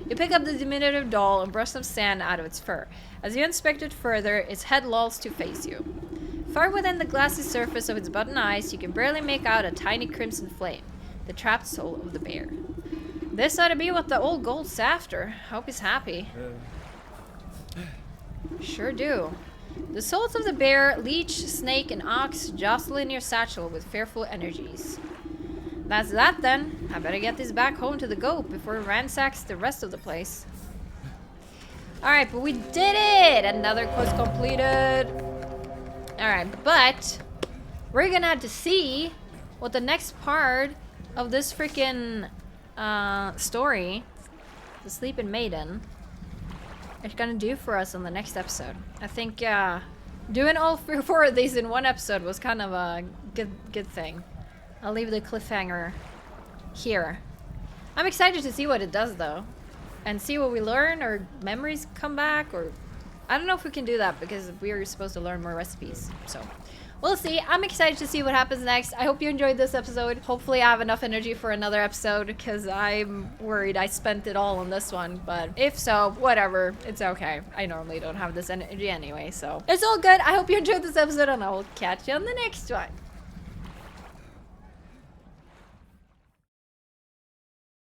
You pick up the diminutive doll and brush some sand out of its fur. As you inspect it further, its head lolls to face you. Far within the glassy surface of its button eyes, you can barely make out a tiny crimson flame, the trapped soul of the bear. This ought to be what the old gold's after. Hope he's happy. Sure do. The souls of the bear, leech, snake, and ox jostle in your satchel with fearful energies. That's that then. I better get this back home to the goat before it ransacks the rest of the place. Alright, but we did it! Another quest completed. Alright, but we're gonna have to see what the next part of this freaking story, the Sleeping Maiden, is gonna do for us on the next episode. I think doing all four of these in one episode was kind of a good thing. I'll leave the cliffhanger here. I'm excited to see what it does though, and see what we learn, or memories come back, or I don't know if we can do that because we're supposed to learn more recipes. So we'll see. I'm excited to see what happens next. I hope you enjoyed this episode. Hopefully I have enough energy for another episode because I'm worried I spent it all on this one. But if so, whatever. It's okay. I normally don't have this energy anyway, so it's all good. I hope you enjoyed this episode and I will catch you on the next one.